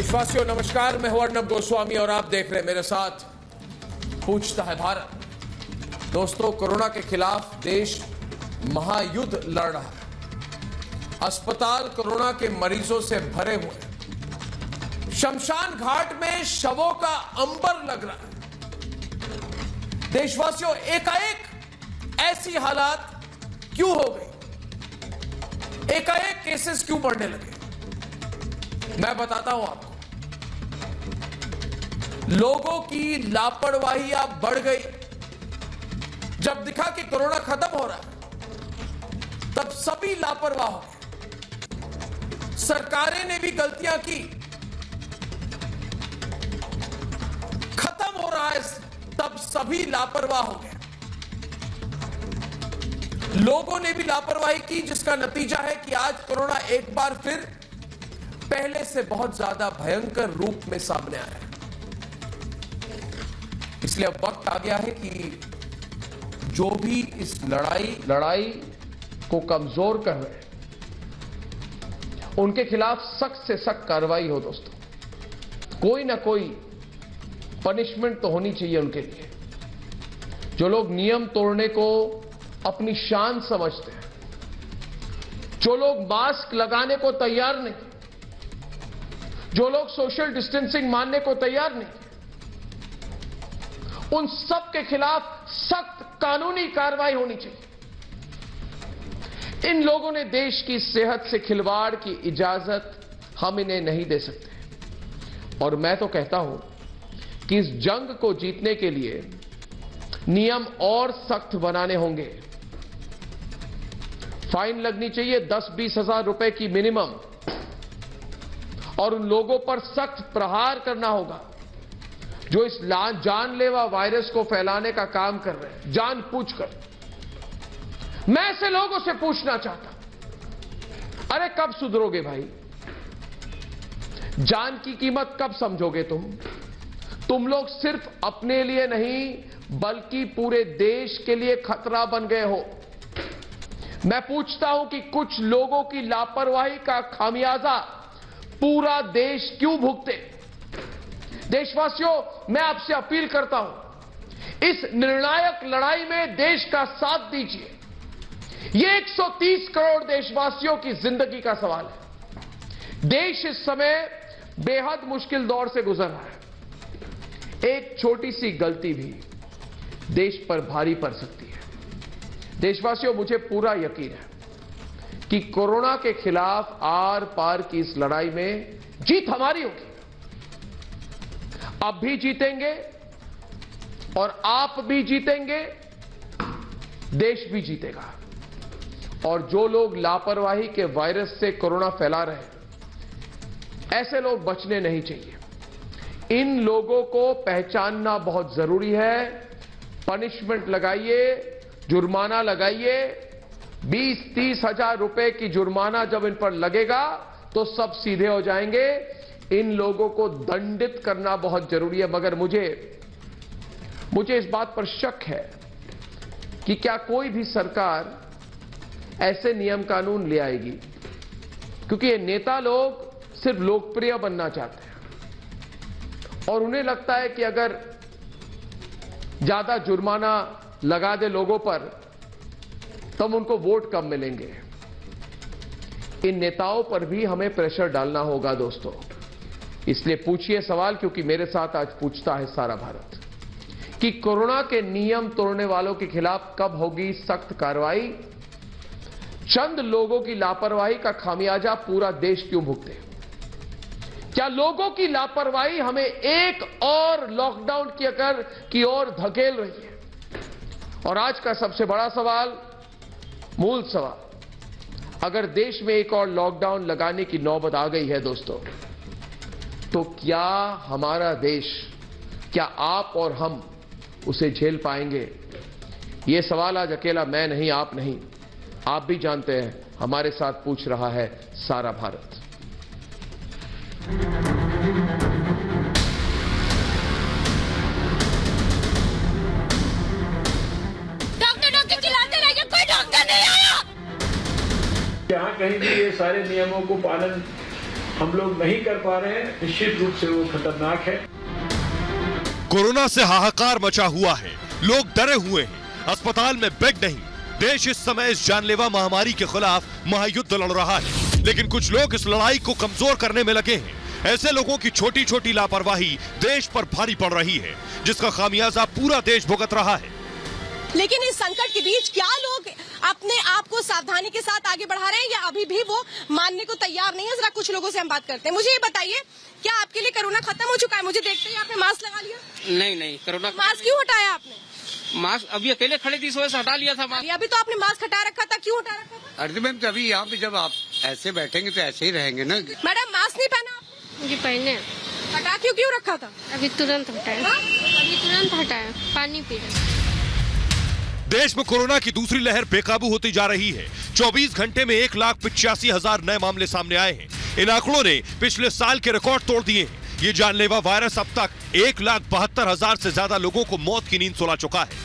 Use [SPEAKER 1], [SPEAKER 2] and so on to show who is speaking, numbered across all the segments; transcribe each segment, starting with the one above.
[SPEAKER 1] देशवासियों नमस्कार, मैं हूं अर्नब गोस्वामी और आप देख रहे हैं मेरे साथ पूछता है भारत। दोस्तों, कोरोना के खिलाफ देश महायुद्ध लड़ रहा है। अस्पताल कोरोना के मरीजों से भरे हुए हैं। शमशान घाट में शवों का अंबर लग रहा है। देशवासियों, एकाएक ऐसी हालात क्यों हो गई? एकाएक केसेस क्यों बढ़ने लगे? मैं बताता हूं आपको। लोगों की लापरवाही अब बढ़ गई। जब दिखा कि कोरोना खत्म हो रहा है, तब सभी लापरवाह हो गए। सरकारें ने भी गलतियां की। खत्म हो रहा है, तब सभी लापरवाह हो गए। लोगों ने भी लापरवाही की, जिसका नतीजा है कि आज कोरोना एक बार फिर पहले से बहुत ज्यादा भयंकर रूप में सामने आया है। इसलिए अब वक्त आ गया है कि जो भी इस लड़ाई को कमजोर कर रहे हैं, उनके खिलाफ सख्त से सख्त कार्रवाई हो। दोस्तों, कोई ना कोई पनिशमेंट तो होनी चाहिए उनके लिए। जो लोग नियम तोड़ने को अपनी शान समझते हैं, जो लोग मास्क लगाने को तैयार नहीं, जो लोग सोशल डिस्टेंसिंग मानने को तैयार नहीं, उन सब के खिलाफ सख्त कानूनी कार्रवाई होनी चाहिए। इन लोगों ने देश की सेहत से खिलवाड़ की इजाजत हम इन्हें नहीं दे सकते। और मैं तो कहता हूं कि इस जंग को जीतने के लिए नियम और सख्त बनाने होंगे। फाइन लगनी चाहिए 10-20 हजार रुपए की मिनिमम, और उन लोगों पर सख्त प्रहार करना होगा जो इस जानलेवा वायरस को फैलाने का काम कर रहे हैं, जानबूझकर। मैं ऐसे लोगों से पूछना चाहता हूं, अरे कब सुधरोगे भाई? जान की कीमत कब समझोगे तुम लोग सिर्फ अपने लिए नहीं, बल्कि पूरे देश के लिए खतरा बन गए हो। मैं पूछता हूं कि कुछ लोगों की लापरवाही का खामियाजा पूरा देश क्यों भुगते? देशवासियों, मैं आपसे अपील करता हूं, इस निर्णायक लड़ाई में देश का साथ दीजिए। यह 130 करोड़ देशवासियों की जिंदगी का सवाल है। देश इस समय बेहद मुश्किल दौर से गुजर रहा है। एक छोटी सी गलती भी देश पर भारी पड़ सकती है। देशवासियों, मुझे पूरा यकीन है कि कोरोना के खिलाफ आर पार की इस लड़ाई में जीत हमारी होगी। अब भी जीतेंगे और आप भी जीतेंगे, देश भी जीतेगा। और जो लोग लापरवाही के वायरस से कोरोना फैला रहे हैं, ऐसे लोग बचने नहीं चाहिए। इन लोगों को पहचानना बहुत जरूरी है। पनिशमेंट लगाइए, जुर्माना लगाइए। 20-30 हजार रुपए की जुर्माना जब इन पर लगेगा तो सब सीधे हो जाएंगे। इन लोगों को दंडित करना बहुत जरूरी है। मगर मुझे इस बात पर शक है कि क्या कोई भी सरकार ऐसे नियम कानून ले आएगी, क्योंकि ये नेता लोग सिर्फ लोकप्रिय बनना चाहते हैं और उन्हें लगता है कि अगर ज्यादा जुर्माना लगा दे लोगों पर तब उनको वोट कम मिलेंगे। इन नेताओं पर भी हमें प्रेशर डालना होगा दोस्तों। इसलिए पूछिए सवाल, क्योंकि मेरे साथ आज पूछता है सारा भारत कि कोरोना के नियम तोड़ने वालों के खिलाफ कब होगी सख्त कार्रवाई? चंद लोगों की लापरवाही का खामियाजा पूरा देश क्यों भुगते? क्या लोगों की लापरवाही हमें एक और लॉकडाउन की ओर धकेल रही है? और आज का सबसे बड़ा सवाल, मूल सवाल, अगर देश में एक और लॉकडाउन लगाने की नौबत आ गई है दोस्तों, तो क्या हमारा देश, क्या आप और हम उसे झेल पाएंगे? यह सवाल आज अकेला मैं नहीं, आप नहीं, आप भी जानते हैं। हमारे साथ पूछ रहा है सारा भारत।
[SPEAKER 2] डॉक्टर चिल्लाते रहिए, कोई डॉक्टर नहीं आया।
[SPEAKER 3] जहां कहीं भी ये सारे नियमों को पालन हम लोग नहीं कर पा रहे हैं, निश्चित रूप से वो खतरनाक है।
[SPEAKER 4] कोरोना से हाहाकार मचा हुआ है, लोग डरे हुए हैं, अस्पताल में बेड नहीं। देश इस समय इस जानलेवा महामारी के खिलाफ महायुद्ध लड़ रहा है, लेकिन कुछ लोग इस लड़ाई को कमजोर करने में लगे हैं। ऐसे लोगों की छोटी छोटी लापरवाही देश पर भारी पड़ रही है, जिसका खामियाजा पूरा देश भुगत रहा है।
[SPEAKER 5] लेकिन इस संकट के बीच क्या लोग अपने आप को सावधानी के साथ आगे बढ़ा रहे हैं या अभी भी वो मानने को तैयार नहीं है? जरा कुछ लोगों से हम बात करते हैं। मुझे ये बताइए, क्या आपके लिए कोरोना खत्म हो चुका है? मुझे देखते ही आपने मास्क लगा लिया।
[SPEAKER 6] नहीं, कोरोना
[SPEAKER 5] मास्क क्यों हटाया आपने?
[SPEAKER 6] मास्क अभी अकेले खड़े थी, इस वजह से हटा लिया था मास्क।
[SPEAKER 5] अभी तो आपने मास्क हटा रखा था, क्यों हटा रखा था?
[SPEAKER 7] अरे मैम, तभी यहाँ पे जब आप ऐसे बैठेंगे तो ऐसे ही रहेंगे ना।
[SPEAKER 5] मैडम, मास्क नहीं पहना आपने?
[SPEAKER 2] जी पहने।
[SPEAKER 5] हटा क्यों रखा था?
[SPEAKER 2] अभी तुरंत हटाया। अभी तुरंत हटाया, पानी पी रहे।
[SPEAKER 4] देश में कोरोना की दूसरी लहर बेकाबू होती जा रही है। 24 घंटे में 1,85,000 नए मामले सामने आए हैं। इन आंकड़ों ने पिछले साल के रिकॉर्ड तोड़ दिए हैं। ये जानलेवा वायरस अब तक 1,72,000 से ज्यादा लोगों को मौत की नींद सुला चुका है।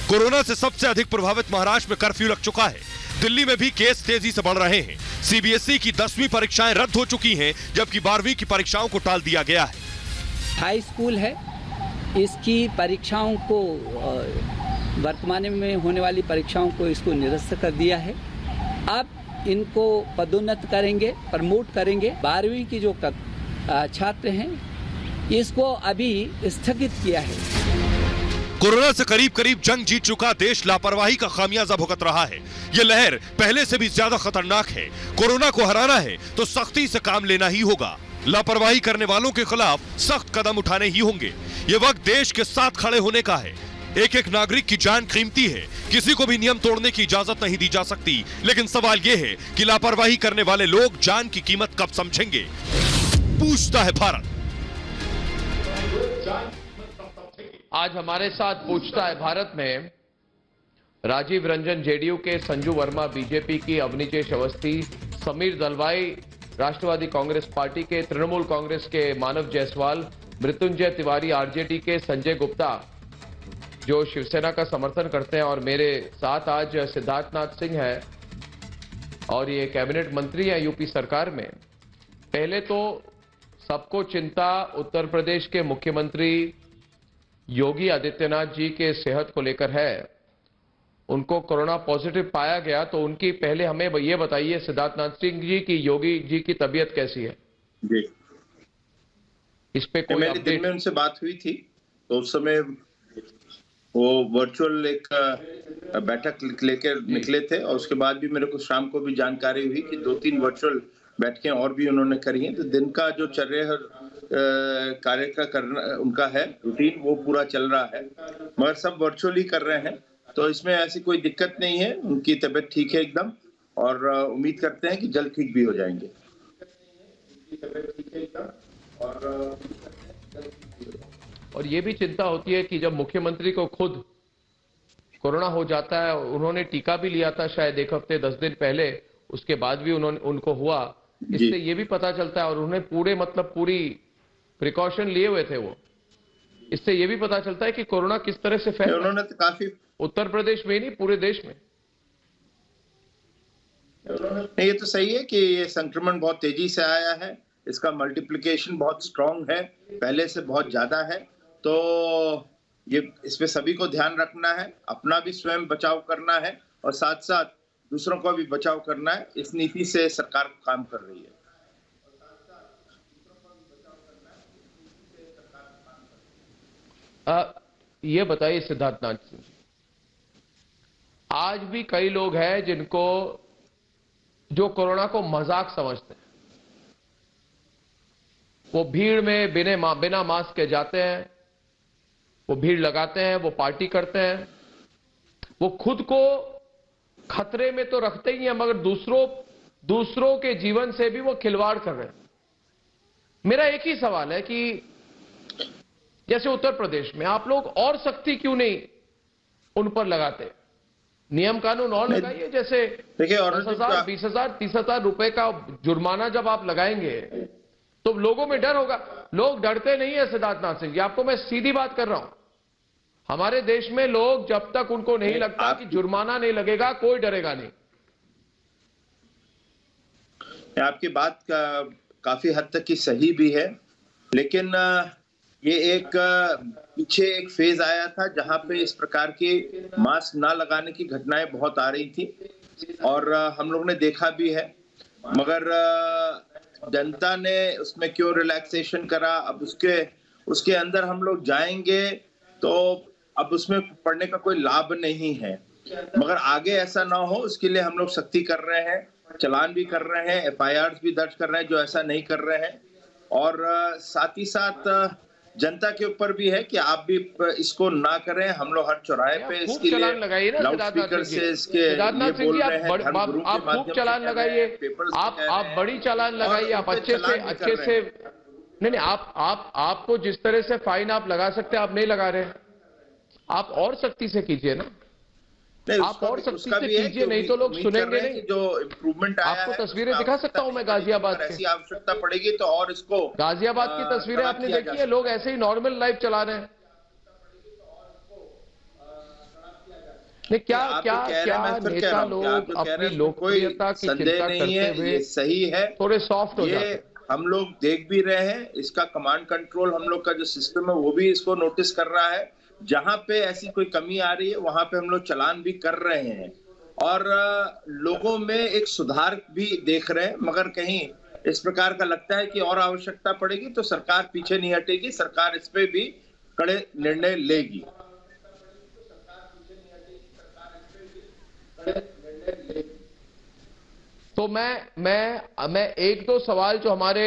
[SPEAKER 4] कोरोना से सबसे अधिक प्रभावित महाराष्ट्र में कर्फ्यू लग चुका है। दिल्ली में भी केस तेजी से बढ़ रहे हैं। सीबीएसई की 10वीं परीक्षाएं रद्द हो चुकी हैं, जबकि 12वीं की परीक्षाओं को टाल दिया गया है।
[SPEAKER 8] हाई स्कूल है, इसकी परीक्षाओं को वर्तमान में होने वाली परीक्षाओं को इसको निरस्त कर दिया है। अब इनको पदोन्नत करेंगे, प्रमोट करेंगे। 12वीं की जो छात्र हैं इसको अभी स्थगित किया है।
[SPEAKER 4] कोरोना से करीब करीब जंग जीत चुका देश लापरवाही का खामियाजा भुगत रहा है। ये लहर पहले से भी ज्यादा खतरनाक है। कोरोना को हराना है तो सख्ती से काम लेना ही होगा। लापरवाही करने वालों के खिलाफ सख्त कदम उठाने ही होंगे। ये वक्त देश के साथ खड़े होने का है। एक एक नागरिक की जान कीमती है, किसी को भी नियम तोड़ने की इजाजत नहीं दी जा सकती। लेकिन सवाल ये है कि लापरवाही करने वाले लोग जान की कीमत कब समझेंगे? पूछता है भारत।
[SPEAKER 1] आज हमारे साथ पूछता है भारत में राजीव रंजन जेडीयू के, संजू वर्मा बीजेपी की, अवनीजेश अवस्थी, समीर दलवाई राष्ट्रवादी कांग्रेस पार्टी के, तृणमूल कांग्रेस के मानव जायसवाल, मृत्युंजय तिवारी आरजेडी के, संजय गुप्ता जो शिवसेना का समर्थन करते हैं, और मेरे साथ आज सिद्धार्थनाथ सिंह है और ये कैबिनेट मंत्री हैं यूपी सरकार में। पहले तो सबको चिंता उत्तर प्रदेश के मुख्यमंत्री योगी आदित्यनाथ जी के सेहत को लेकर है। उनको कोरोना पॉजिटिव पाया गया, तो उनकी पहले हमें ये बताइए सिद्धार्थनाथ सिंह जी की योगी जी की तबीयत कैसी है
[SPEAKER 9] जी?
[SPEAKER 1] इस पे कोई
[SPEAKER 9] मेरी दिन में उनसे बात हुई थी, तो उस समय वो वर्चुअल एक बैठक लेकर निकले थे, और उसके बाद भी मेरे को शाम को भी जानकारी हुई कि 2-3 वर्चुअल बैठकें और भी उन्होंने करी हैं। तो दिन का जो कार्य का करना उनका है रूटीन, वो पूरा चल रहा है, मगर सब वर्चुअली कर रहे हैं। तो इसमें ऐसी कोई दिक्कत नहीं है, उनकी तबीयत ठीक है एकदम, और उम्मीद करते हैं कि जल्द ठीक भी हो जाएंगे।
[SPEAKER 1] और ये भी चिंता होती है कि जब मुख्यमंत्री को खुद कोरोना हो जाता है, उन्होंने टीका भी लिया था शायद 1 हफ्ते 10 दिन पहले, उसके बाद भी उनको हुआ, इससे ये भी पता चलता है, और उन्होंने पूरी प्रिकॉशन लिए हुए थे वो, इससे ये भी पता चलता है कि कोरोना किस तरह से फैल,
[SPEAKER 9] उन्होंने तो काफी
[SPEAKER 1] उत्तर प्रदेश में ही नहीं पूरे देश में।
[SPEAKER 9] ये तो सही है कि ये संक्रमण बहुत तेजी से आया है, इसका मल्टीप्लिकेशन बहुत स्ट्रांग है, पहले से बहुत ज्यादा है। तो ये इसमें सभी को ध्यान रखना है, अपना भी स्वयं बचाव करना है और साथ साथ दूसरों का भी बचाव करना है। इस नीति से सरकार काम कर रही है।
[SPEAKER 1] ये बताइए सिद्धार्थनाथ सिंह, आज भी कई लोग हैं जिनको जो कोरोना को मजाक समझते हैं, वो भीड़ में बिना मास्क के जाते हैं, वो भीड़ लगाते हैं, वो पार्टी करते हैं, वो खुद को खतरे में तो रखते ही हैं, मगर दूसरों के जीवन से भी वो खिलवाड़ कर रहे हैं। मेरा एक ही सवाल है कि जैसे उत्तर प्रदेश में आप लोग और सख्ती क्यों नहीं उन पर लगाते? नियम कानून और लगाइए, जैसे 10,000, 20,000, 30,000 रुपए का जुर्माना जब आप लगाएंगे तो लोगों में डर होगा। लोग डरते नहीं है सिद्धार्थनाथ सिंह जी, आपको मैं सीधी बात कर रहा हूं। हमारे देश में लोग जब तक उनको नहीं लगता कि जुर्माना नहीं लगेगा, कोई डरेगा नहीं।
[SPEAKER 9] मैं आपकी बात काफी हद तक की सही भी है, लेकिन ये एक पीछे एक फेज आया था जहां पे इस प्रकार की मास्क ना लगाने की घटनाएं बहुत आ रही थी और हम लोग ने देखा भी है, मगर जनता ने उसमें क्यों रिलैक्सेशन करा, अब उसके अंदर हम लोग जाएंगे तो अब उसमें पढ़ने का कोई लाभ नहीं है। मगर आगे ऐसा ना हो उसके लिए हम लोग सख्ती कर रहे हैं, चालान भी कर रहे हैं, FIRs भी दर्ज कर रहे हैं जो ऐसा नहीं कर रहे हैं, और साथ ही साथ जनता के ऊपर भी है कि आप भी इसको ना करें। हम लोग हर चौराहे पे इसके लिए लाउड स्पीकर से इसके ये बोल रहे हैं, धर्मगुरु के
[SPEAKER 1] आप खूब
[SPEAKER 9] माध्यम
[SPEAKER 1] चालान
[SPEAKER 9] से
[SPEAKER 1] लगाइए,
[SPEAKER 9] पेपर्स
[SPEAKER 1] आप बड़ी चालान लगाइए, आप अच्छे से नहीं, आपको जिस तरह से फाइन आप लगा सकते हैं आप नहीं लगा रहे, आप और सख्ती से कीजिए ना, आप और सख्ती से कीजिए, नहीं तो लोग सुनेंगे नहीं।
[SPEAKER 9] जो इम्प्रूवमेंट आया
[SPEAKER 1] आपको
[SPEAKER 9] है,
[SPEAKER 1] तस्वीरें दिखा सकता हूं मैं गाजियाबाद
[SPEAKER 9] ऐसी
[SPEAKER 1] की,
[SPEAKER 9] आवश्यकता पड़ेगी तो और इसको
[SPEAKER 1] गाजियाबाद की तस्वीरें आपने देखी है, लोग ऐसे ही नॉर्मल लाइफ चला रहे हैं। नहीं, क्या नेता लोग अपनी लोकप्रियता की चिंता करते हुए
[SPEAKER 9] सही है,
[SPEAKER 1] थोड़े सॉफ्ट हो जाते हैं।
[SPEAKER 9] हम लोग देख भी रहे हैं, इसका कमांड कंट्रोल हम लोग का जो सिस्टम है वो भी इसको नोटिस कर रहा है। जहां पे ऐसी कोई कमी आ रही है वहां पे हम लोग चालान भी कर रहे हैं और लोगों में एक सुधार भी देख रहे हैं, मगर कहीं इस प्रकार का लगता है कि और आवश्यकता पड़ेगी तो सरकार पीछे नहीं हटेगी, सरकार इस पे भी कड़े निर्णय लेगी।
[SPEAKER 1] तो मैं एक दो सवाल जो हमारे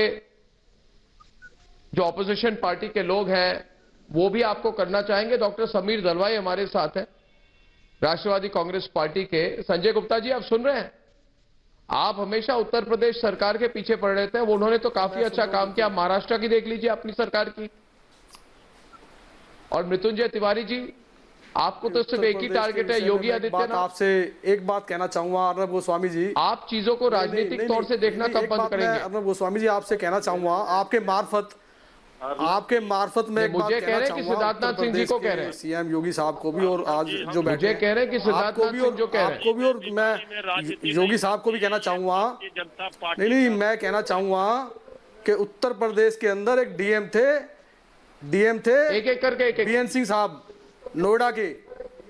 [SPEAKER 1] जो ऑपोजिशन पार्टी के लोग हैं वो भी आपको करना चाहेंगे। डॉक्टर समीर दलवाई हमारे साथ हैं, राष्ट्रवादी कांग्रेस पार्टी के। संजय गुप्ता जी, आप सुन रहे हैं? आप हमेशा उत्तर प्रदेश सरकार के पीछे पड़ रहे थे, वो उन्होंने तो काफी अच्छा काम किया। महाराष्ट्र की देख लीजिए अपनी सरकार की। और मृत्युंजय तिवारी जी, आपको तो सिर्फ एक ही टारगेट है, योगी आदित्यनाथ।
[SPEAKER 10] आपसे एक बात कहना चाहूंगा अर्नब गोस्वामी जी,
[SPEAKER 1] आप चीजों को राजनीतिक तौर से देखना कब बंद करेंगे?
[SPEAKER 10] अर्नब गोस्वामी जी, आपसे कहना चाहूंगा आपके मार्फत में एक बात
[SPEAKER 1] मुझे कह रहे हैं कि सिद्धार्थनाथ सिंह जी को कह रहे हैं,
[SPEAKER 10] सीएम योगी साहब को भी, और आज जो बैठे
[SPEAKER 1] मुझे कह रहे हैं कि सिद्धार्थनाथ सिंह जो कह रहे हैं
[SPEAKER 10] आपको भी, और मैं योगी साहब को भी कहना चाहूंगा, नहीं मैं कहना चाहूंगा कि उत्तर प्रदेश के अंदर एक डीएम थे
[SPEAKER 1] एक करके
[SPEAKER 10] बीएन सिंह साहब नोएडा के।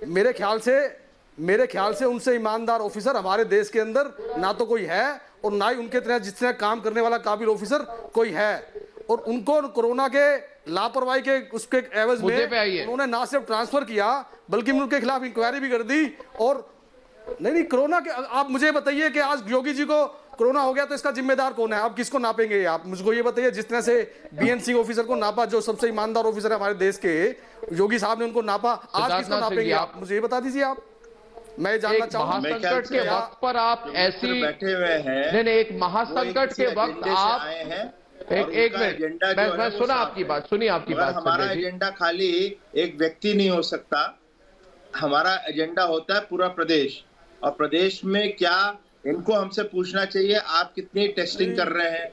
[SPEAKER 10] मेरे ख्याल से उनसे ईमानदार ऑफिसर हमारे देश के अंदर ना तो कोई है और ना ही उनके तरह जिस तरह काम करने वाला काबिल ऑफिसर कोई है। और उनको कोरोना के लापरवाही के उसके एवज में उन्होंने ना सिर्फ ट्रांसफर किया बल्कि उनके खिलाफ इंक्वायरी भी कर दी। और नहीं कोरोना के, आप मुझे बताइए कि आज योगी जी को कोरोना हो गया तो इसका जिम्मेदार कौन है? आप किसको नापेंगे? आप मुझको ये बताइए। जिस तरह से बीएन सिंह ऑफिसर को नापा, जो सबसे ईमानदार ऑफिसर है हमारे देश के, योगी साहब ने उनको नापा, आज किसको नापेंगे? आप मुझे ये बता दीजिए। आप मैं जानना चाहूंगा,
[SPEAKER 1] महासंकट के वक्त पर आप ऐसी
[SPEAKER 9] बैठे हुए हैं,
[SPEAKER 1] नहीं एक महासंकट के वक्त आप एक मिनट, मैं सुना आपकी बात, सुनिए आपकी बात।
[SPEAKER 9] हमारा एजेंडा खाली एक व्यक्ति नहीं हो सकता, हमारा एजेंडा होता है पूरा प्रदेश। और प्रदेश में क्या इनको हमसे पूछना चाहिए, आप कितनी टेस्टिंग कर रहे हैं?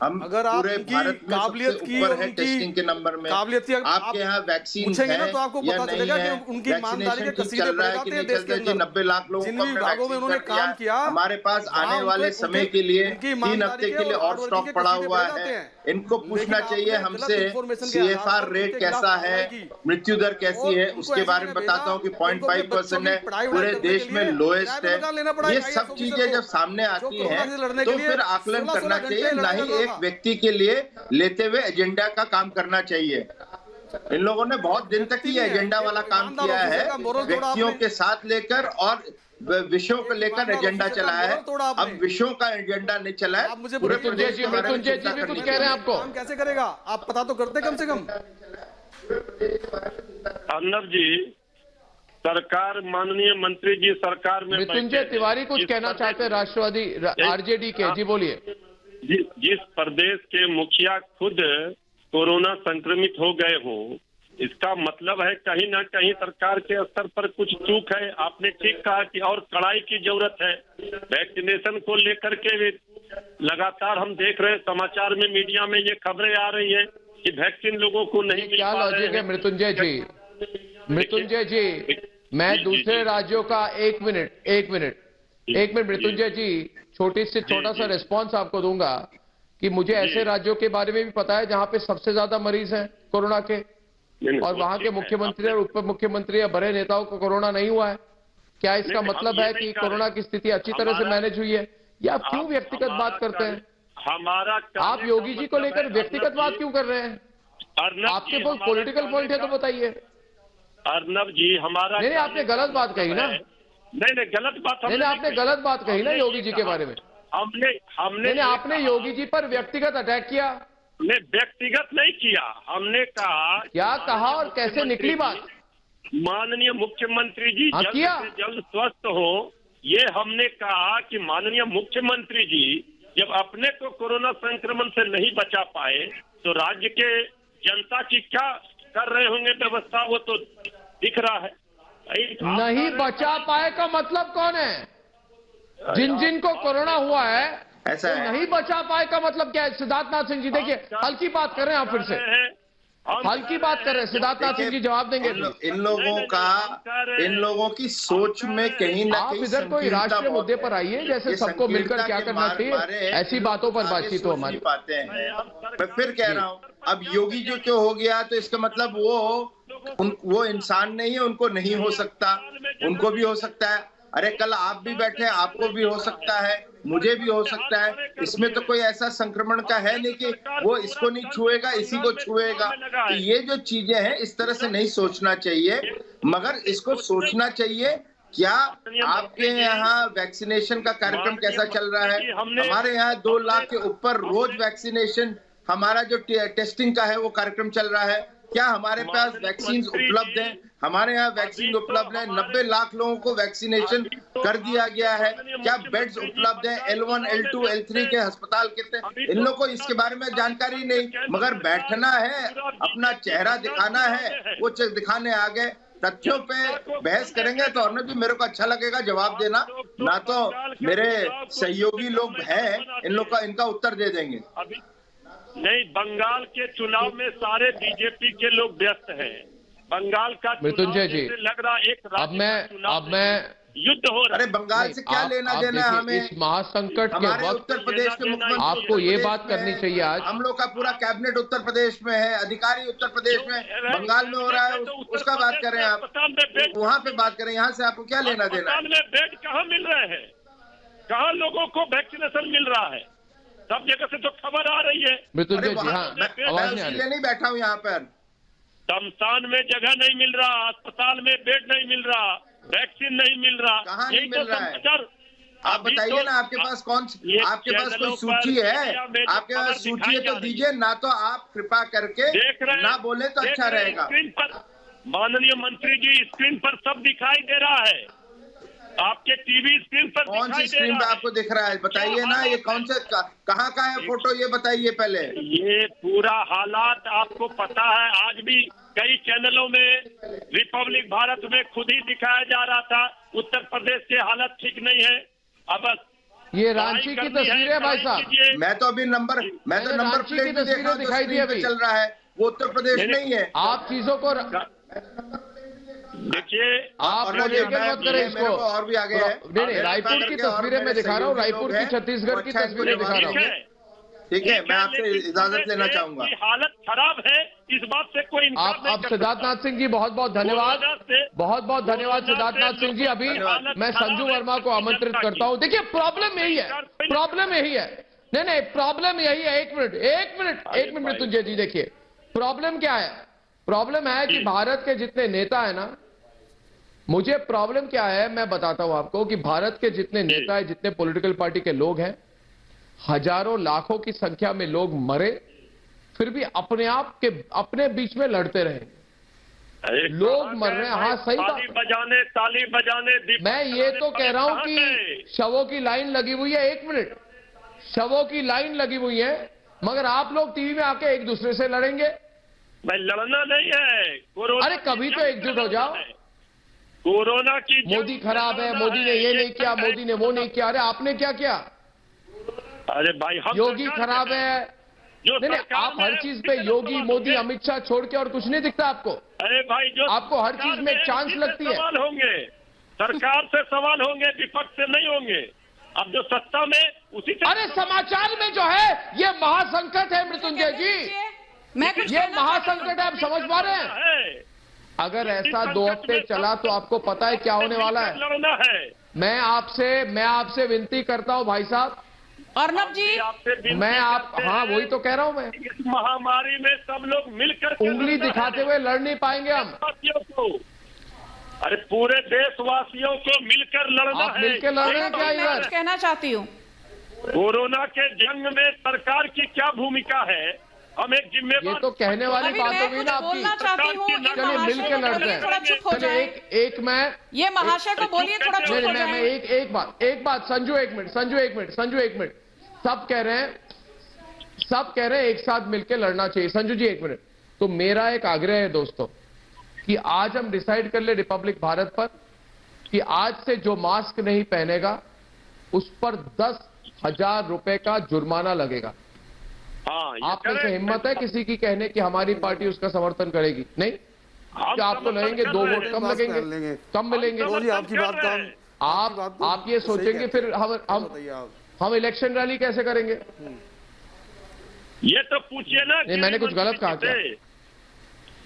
[SPEAKER 9] हम
[SPEAKER 10] अगर आप
[SPEAKER 9] पूरे भारत में
[SPEAKER 10] काबिलियत
[SPEAKER 9] सबसे
[SPEAKER 10] की
[SPEAKER 9] ऊपर
[SPEAKER 10] और
[SPEAKER 9] है टेस्टिंग के नंबर में। आपके यहाँ वैक्सीन है
[SPEAKER 10] ना तो आपको पता चलेगा कि उनकी ईमानदारी के कसीदे लगाते हैं देश के अंदर।
[SPEAKER 9] 90 लाख लोगों
[SPEAKER 10] जिन विभागों में उन्होंने काम किया,
[SPEAKER 9] हमारे पास आने वाले समय के लिए 3 हफ्ते के लिए और स्टॉक पड़ा हुआ है। इनको पूछना चाहिए हमसे CFR रेट कैसा है, मृत्यु दर कैसी है, उसके बारे में बताता हूँ कि 0.5% है, पूरे देश में लोएस्ट है। ये सब चीजें जब सामने आती हैं तो फिर आकलन करना चाहिए, ना ही एक व्यक्ति के लिए लेते हुए एजेंडा का काम करना चाहिए। इन लोगों ने बहुत दिन तक ये एजेंडा वाला काम किया है, व्यक्तियों के साथ लेकर और विषयों को लेकर एजेंडा चलाया है। अब विषयों का एजेंडा नहीं चला है।
[SPEAKER 1] मृत्युंजय जी भी कुछ कह रहे हैं आपको,
[SPEAKER 10] कैसे करेगा? आप पता तो करते कम से कम।
[SPEAKER 11] अर्नब जी, सरकार, माननीय मंत्री जी सरकार में,
[SPEAKER 1] मृत्युंजय तिवारी कुछ कहना चाहते हैं, राष्ट्रवादी RJD के। जी बोलिए।
[SPEAKER 11] जिस प्रदेश के मुखिया खुद कोरोना संक्रमित हो गए हों, इसका मतलब है कहीं ना कहीं सरकार के स्तर पर कुछ चूक है। आपने ठीक कहा कि और कड़ाई की जरूरत है। वैक्सीनेशन को लेकर के लगातार हम देख रहे हैं, समाचार में, मीडिया में ये खबरें आ रही हैं कि वैक्सीन लोगों को नहीं मिल
[SPEAKER 1] क्या लॉजिक है? मृत्युंजय जी, मैं दूसरे राज्यों का एक मिनट मृत्युंजय जी, छोटा सा रिस्पॉन्स आपको दूंगा कि मुझे ऐसे राज्यों के बारे में भी पता है जहां पे सबसे ज्यादा मरीज हैं कोरोना के, और वहां के मुख्यमंत्री और उप मुख्यमंत्री या बड़े नेताओं को कोरोना नहीं हुआ है। क्या इसका मतलब है कि कोरोना की स्थिति अच्छी तरह से मैनेज हुई है? या आप क्यों व्यक्तिगत बात करते हैं?
[SPEAKER 11] हमारा
[SPEAKER 1] आप योगी जी को लेकर व्यक्तिगत बात क्यों कर रहे हैं? आपके पास पॉलिटिकल पॉइंट है तो बताइए।
[SPEAKER 11] अर्नब जी, हमारा
[SPEAKER 1] नहीं, आपने गलत बात कही ना।
[SPEAKER 11] नहीं, गलत बात
[SPEAKER 1] नहीं, आपने गलत बात कही ना योगी जी के बारे में।
[SPEAKER 11] हमने
[SPEAKER 1] आपने योगी जी पर व्यक्तिगत अटैक किया।
[SPEAKER 11] ने व्यक्तिगत नहीं किया, हमने कहा
[SPEAKER 1] क्या कहा और कैसे निकली बात?
[SPEAKER 11] माननीय मुख्यमंत्री जी
[SPEAKER 1] हाँ,
[SPEAKER 11] जल्द
[SPEAKER 1] किया।
[SPEAKER 11] से जल्द स्वस्थ हो, ये हमने कहा कि माननीय मुख्यमंत्री जी जब अपने को कोरोना संक्रमण से नहीं बचा पाए तो राज्य के जनता की क्या कर रहे होंगे व्यवस्था, वो तो दिख रहा है।
[SPEAKER 1] नहीं बचा पाए का मतलब कौन है? जिन जिन को कोरोना हुआ है
[SPEAKER 9] ऐसा
[SPEAKER 1] तो
[SPEAKER 9] है।
[SPEAKER 1] नहीं बचा पाए का मतलब क्या है? सिद्धार्थनाथ सिंह जी, देखिए हल्की बात कर रहे हैं आप, फिर से हल्की बात कर रहे हैं। सिद्धार्थनाथ सिंह जी जवाब देंगे।
[SPEAKER 9] इन लोगों की सोच में कहीं ना
[SPEAKER 1] आप
[SPEAKER 9] कहीं
[SPEAKER 1] इधर कोई राष्ट्रीय मुद्दे पर आइए, जैसे सबको मिलकर क्या करना चाहिए, ऐसी बातों पर बातचीत हो हमारी।
[SPEAKER 9] पाते हैं। मैं फिर कह रहा हूँ, अब योगी जो हो गया तो इसका मतलब वो इंसान नहीं है, उनको नहीं हो सकता, उनको भी हो सकता है। अरे कल आप भी बैठे, आपको भी हो सकता है, मुझे भी हो सकता है। इसमें तो कोई ऐसा संक्रमण का है नहीं कि वो इसको नहीं छुएगा, इसी को छुएगा। तो ये जो चीजें हैं इस तरह से नहीं सोचना चाहिए, मगर इसको सोचना चाहिए क्या आपके यहाँ वैक्सीनेशन का कार्यक्रम कैसा चल रहा है? हमारे यहाँ 2 लाख के ऊपर रोज वैक्सीनेशन, हमारा जो टेस्टिंग का है वो कार्यक्रम चल रहा है। क्या हमारे पास वैक्सीन उपलब्ध है? हमारे यहाँ वैक्सीन उपलब्ध है। 90 लाख लोगों को वैक्सीनेशन कर दिया गया है। क्या बेड्स उपलब्ध है? L1, L2, L3 के अस्पताल कितने? इन लोगों को इसके बारे में जानकारी नहीं, मगर बैठना है, अपना चेहरा दिखाना है, वो दिखाने आ गए। तथ्यों पे बहस करेंगे तो और भी मेरे को अच्छा लगेगा जवाब देना, ना तो मेरे सहयोगी लोग हैं, इन लोग का इनका उत्तर दे देंगे।
[SPEAKER 11] नहीं, बंगाल के चुनाव में सारे बीजेपी के लोग व्यस्त हैं। बंगाल का
[SPEAKER 1] मृत्युंजय जी,
[SPEAKER 11] लग रहा एक
[SPEAKER 1] अब मैं
[SPEAKER 11] युद्ध हो रहा है।
[SPEAKER 9] अरे बंगाल से क्या लेना देना है हमें?
[SPEAKER 1] इस महासंकट के
[SPEAKER 9] हमारे
[SPEAKER 1] वक्त
[SPEAKER 9] उत्तर प्रदेश के मुख्यमंत्री
[SPEAKER 1] आपको ये बात करनी चाहिए। आज
[SPEAKER 9] हम लोग का पूरा कैबिनेट उत्तर प्रदेश में है, अधिकारी उत्तर प्रदेश में, बंगाल में हो रहा है, उसका बात करें आप, वहाँ पे बात करें, यहाँ से आपको क्या लेना देना है?
[SPEAKER 11] में बेड कहाँ मिल रहे हैं? कहाँ लोगों को वैक्सीनेशन मिल रहा है? सब जगह से तो खबर आ रही है।
[SPEAKER 1] मृत्युंजय जी, हाँ,
[SPEAKER 9] मैं इसलिए नहीं बैठा हूँ यहाँ पर।
[SPEAKER 11] शमशान में जगह नहीं मिल रहा, अस्पताल में बेड नहीं मिल रहा, वैक्सीन नहीं मिल रहा।
[SPEAKER 9] कहाँ नहीं मिल रहा है? आप बताइए ना, आपके पास आपके पास कोई सूची है? आपके पास सूची है तो दीजिए, ना तो आप कृपा करके ना बोले तो अच्छा रहेगा।
[SPEAKER 11] माननीय मंत्री जी, स्क्रीन पर सब दिखाई दे रहा है, आपके टीवी स्क्रीन पर
[SPEAKER 9] कौन सी स्क्रीन पे आपको दिख रहा है? बताइए ना, ये कौन से कहाँ का है फोटो, ये बताइए पहले।
[SPEAKER 11] ये पूरा हालात आपको पता है, आज भी कई चैनलों में रिपब्लिक भारत में खुद ही दिखाया जा रहा था, उत्तर प्रदेश की हालत ठीक नहीं है। अब
[SPEAKER 1] ये रांची की तस्वीर है भाई साहब।
[SPEAKER 9] मैं तो अभी नंबर प्लेट भी देखा,
[SPEAKER 1] दिखाई दी अभी
[SPEAKER 9] चल रहा है, वो उत्तर प्रदेश नहीं है।
[SPEAKER 1] आप चीजों को
[SPEAKER 11] देखिए,
[SPEAKER 1] आप मत करें इसको।
[SPEAKER 9] और भी आगे है।
[SPEAKER 1] नहीं, रायपुर की तस्वीरें मैं दिखा रहा हूँ, रायपुर की, छत्तीसगढ़ की तस्वीरें दिखा रहा हूँ।
[SPEAKER 9] ठीक है, मैं आपसे इजाजत लेना चाहूंगा।
[SPEAKER 11] हालत खराब है, इस बात से कोई
[SPEAKER 1] आप सिद्धार्थनाथ सिंह जी, बहुत बहुत धन्यवाद, बहुत बहुत धन्यवाद सिद्धार्थनाथ सिंग जी। अभी मैं संजू वर्मा को आमंत्रित करता हूँ। देखिए प्रॉब्लम यही है, प्रॉब्लम यही है। नहीं, प्रॉब्लम यही है। एक मिनट मृत्युंजय जी, देखिए प्रॉब्लम क्या है? प्रॉब्लम है कि भारत के जितने नेता है ना, मुझे प्रॉब्लम क्या है मैं बताता हूं आपको, कि भारत के जितने नेता है, जितने पॉलिटिकल पार्टी के लोग हैं, हजारों लाखों की संख्या में लोग मरे, फिर भी अपने बीच में लड़ते रहे। लोग मर रहे हैं। हाँ, सही बात।
[SPEAKER 11] ताली बजाने
[SPEAKER 1] मैं ये तो कह रहा हूं कि शवों की लाइन लगी हुई है। 1 मिनट, शवों की लाइन लगी हुई है, मगर आप लोग टीवी में आके एक दूसरे से लड़ेंगे।
[SPEAKER 11] भाई लड़ना नहीं है,
[SPEAKER 1] अरे कभी तो एकजुट हो जाओ।
[SPEAKER 11] कोरोना की
[SPEAKER 1] मोदी खराब है, मोदी ने ये नहीं किया, मोदी ने वो नहीं किया। अरे आपने क्या किया?
[SPEAKER 11] अरे भाई, हम
[SPEAKER 1] योगी खराब है। नहीं, आप हर चीज पे योगी, मोदी, अमित शाह छोड़ के और कुछ नहीं दिखता आपको।
[SPEAKER 11] अरे भाई, जो
[SPEAKER 1] आपको हर चीज में चांस लगती है।
[SPEAKER 11] सवाल होंगे, सरकार से सवाल होंगे, विपक्ष से नहीं होंगे। अब जो सत्ता में उसी
[SPEAKER 1] अरे समाचार में जो है ये महासंकट है मृत्युंजय जी,
[SPEAKER 5] मैं कुछ
[SPEAKER 1] ये महासंकट है, आप समझ पा रहे हैं? अगर ऐसा 2 हफ्ते चला तो आपको पता है क्या होने वाला है।
[SPEAKER 11] लड़ना है।
[SPEAKER 1] मैं आपसे विनती करता हूं भाई साहब,
[SPEAKER 5] अर्नब जी,
[SPEAKER 1] हाँ वही तो कह रहा हूं मैं,
[SPEAKER 11] इस महामारी में सब लोग मिलकर
[SPEAKER 1] उंगली दिखाते हुए लड़ नहीं पाएंगे हम।
[SPEAKER 11] अरे पूरे देशवासियों को मिलकर लड़ना
[SPEAKER 1] आप
[SPEAKER 11] है।
[SPEAKER 1] मिलकर लड़ रहे हैं क्या
[SPEAKER 5] मैं
[SPEAKER 1] इधर?
[SPEAKER 5] कुछ कहना चाहती हूँ।
[SPEAKER 11] कोरोना के जंग में सरकार की क्या भूमिका है, हम एक जिम्मेदार।
[SPEAKER 1] ये तो कहने वाली
[SPEAKER 5] अभी
[SPEAKER 1] बात
[SPEAKER 5] मैं
[SPEAKER 1] होगी
[SPEAKER 5] कुछ
[SPEAKER 1] ना
[SPEAKER 5] बोलना
[SPEAKER 1] आपकी।
[SPEAKER 5] चाहती हूँ। इन
[SPEAKER 1] चलिए
[SPEAKER 5] महाशय
[SPEAKER 1] मिलकर
[SPEAKER 5] को
[SPEAKER 1] लड़ते
[SPEAKER 5] बोलिए थोड़ा चुप हो
[SPEAKER 1] हैं। चलिए
[SPEAKER 5] जाए।
[SPEAKER 1] एक मैं
[SPEAKER 5] ये महाशय को बोलिए थोड़ा चुप हो
[SPEAKER 1] मैं
[SPEAKER 5] जाए।
[SPEAKER 1] एक बात संजू एक मिनट, सब कह रहे हैं एक साथ मिलकर लड़ना चाहिए। संजू जी एक मिनट, तो मेरा एक आग्रह है दोस्तों कि आज हम डिसाइड कर ले रिपब्लिक भारत पर कि आज से जो मास्क नहीं पहनेगा उस पर 10,000 रुपए का जुर्माना लगेगा।
[SPEAKER 11] हाँ,
[SPEAKER 1] आप में से हिम्मत है किसी की कहने की हमारी पार्टी उसका समर्थन करेगी? नहीं, क्या आप तो लगेंगे 2 वोट कम लगेंगे, कम मिलेंगे।
[SPEAKER 10] आपकी बात
[SPEAKER 1] आप ये सोचेंगे फिर हम इलेक्शन रैली कैसे करेंगे?
[SPEAKER 11] ये तो पूछिए ना।
[SPEAKER 1] नहीं, मैंने कुछ गलत कहा क्या?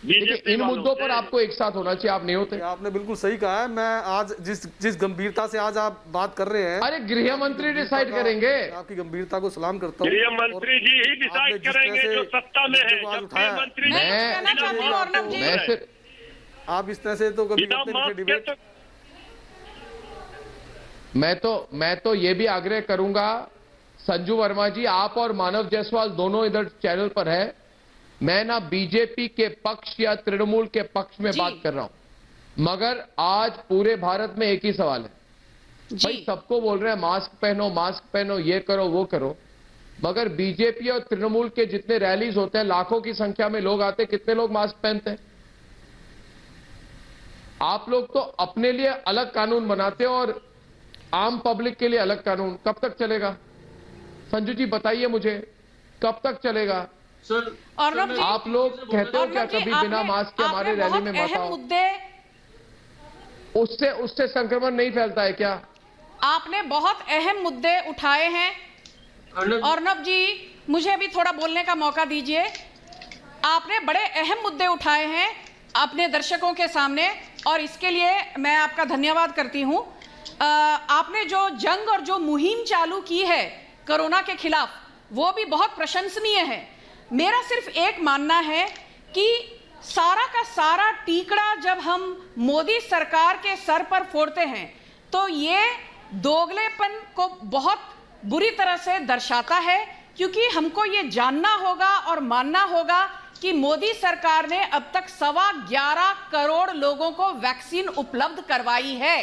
[SPEAKER 1] देखिए इन मुद्दों पर आपको एक साथ होना चाहिए, आप नहीं होते।
[SPEAKER 10] आपने बिल्कुल सही कहा है। मैं आज जिस गंभीरता से आज आप बात कर रहे हैं,
[SPEAKER 1] अरे गृह मंत्री डिसाइड करेंगे।
[SPEAKER 10] आपकी गंभीरता को सलाम करता हूँ।
[SPEAKER 11] गृह मंत्री जी ही डिसाइड करेंगे जो सत्ता में है। जब गृह मंत्री
[SPEAKER 10] आप इस तरह से तो कभी डिबेट।
[SPEAKER 1] मैं तो ये भी आग्रह करूंगा संजू वर्मा जी, आप और मानव जायसवाल दोनों इधर चैनल पर है, मैं ना बीजेपी के पक्ष या तृणमूल के पक्ष में बात कर रहा हूं, मगर आज पूरे भारत में एक ही सवाल है भाई, सबको बोल रहे हैं मास्क पहनो, ये करो वो करो, मगर बीजेपी और तृणमूल के जितने रैलीज होते हैं लाखों की संख्या में लोग आते हैं, कितने लोग मास्क पहनते हैं? आप लोग तो अपने लिए अलग कानून बनाते हो और आम पब्लिक के लिए अलग कानून। कब तक चलेगा संजू जी बताइए मुझे, कब तक चलेगा? आप लोग कहते हो क्या कभी बिना मास्क के हमारे रैली में मत आओ? उससे संक्रमण नहीं फैलता है क्या?
[SPEAKER 5] आपने बहुत अहम मुद्दे उठाए हैं। अर्नब जी, मुझे भी थोड़ा बोलने का मौका दीजिए। आपने बड़े अहम मुद्दे उठाए हैं अपने दर्शकों के सामने और इसके लिए मैं आपका धन्यवाद करती हूं। आपने जो जंग और जो मुहिम चालू की है कोरोना के खिलाफ, वो भी बहुत प्रशंसनीय है। मेरा सिर्फ एक मानना है कि सारा का सारा टीकड़ा जब हम मोदी सरकार के सर पर फोड़ते हैं तो ये दोगलेपन को बहुत बुरी तरह से दर्शाता है, क्योंकि हमको ये जानना होगा और मानना होगा कि मोदी सरकार ने अब तक 11.25 करोड़ लोगों को वैक्सीन उपलब्ध करवाई है।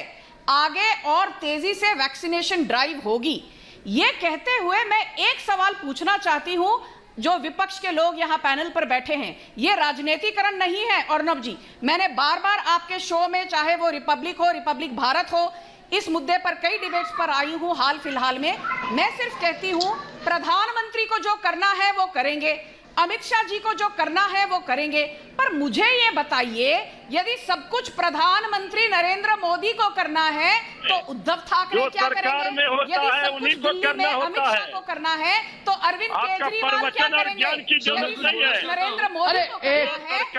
[SPEAKER 5] आगे और तेजी से वैक्सीनेशन ड्राइव होगी। ये कहते हुए मैं एक सवाल पूछना चाहती हूं, जो विपक्ष के लोग यहां पैनल पर बैठे हैं, ये राजनीतिकरण नहीं है अर्नब जी। मैंने बार बार आपके शो में, चाहे वो रिपब्लिक हो, रिपब्लिक भारत हो, इस मुद्दे पर कई डिबेट्स पर आई हूं हाल फिलहाल में। मैं सिर्फ कहती हूं प्रधानमंत्री को जो करना है वो करेंगे, अमित शाह जी को जो करना है वो करेंगे, पर मुझे ये बताइए यदि सब कुछ प्रधानमंत्री नरेंद्र मोदी को करना है तो उद्धव ठाकरे क्या करेंगे? यदि सब कुछ दिल्ली में अमित शाह को करना है तो अरविंद केजरीवाल क्या करेंगे? यदि सब कुछ नरेंद्र मोदी को करना है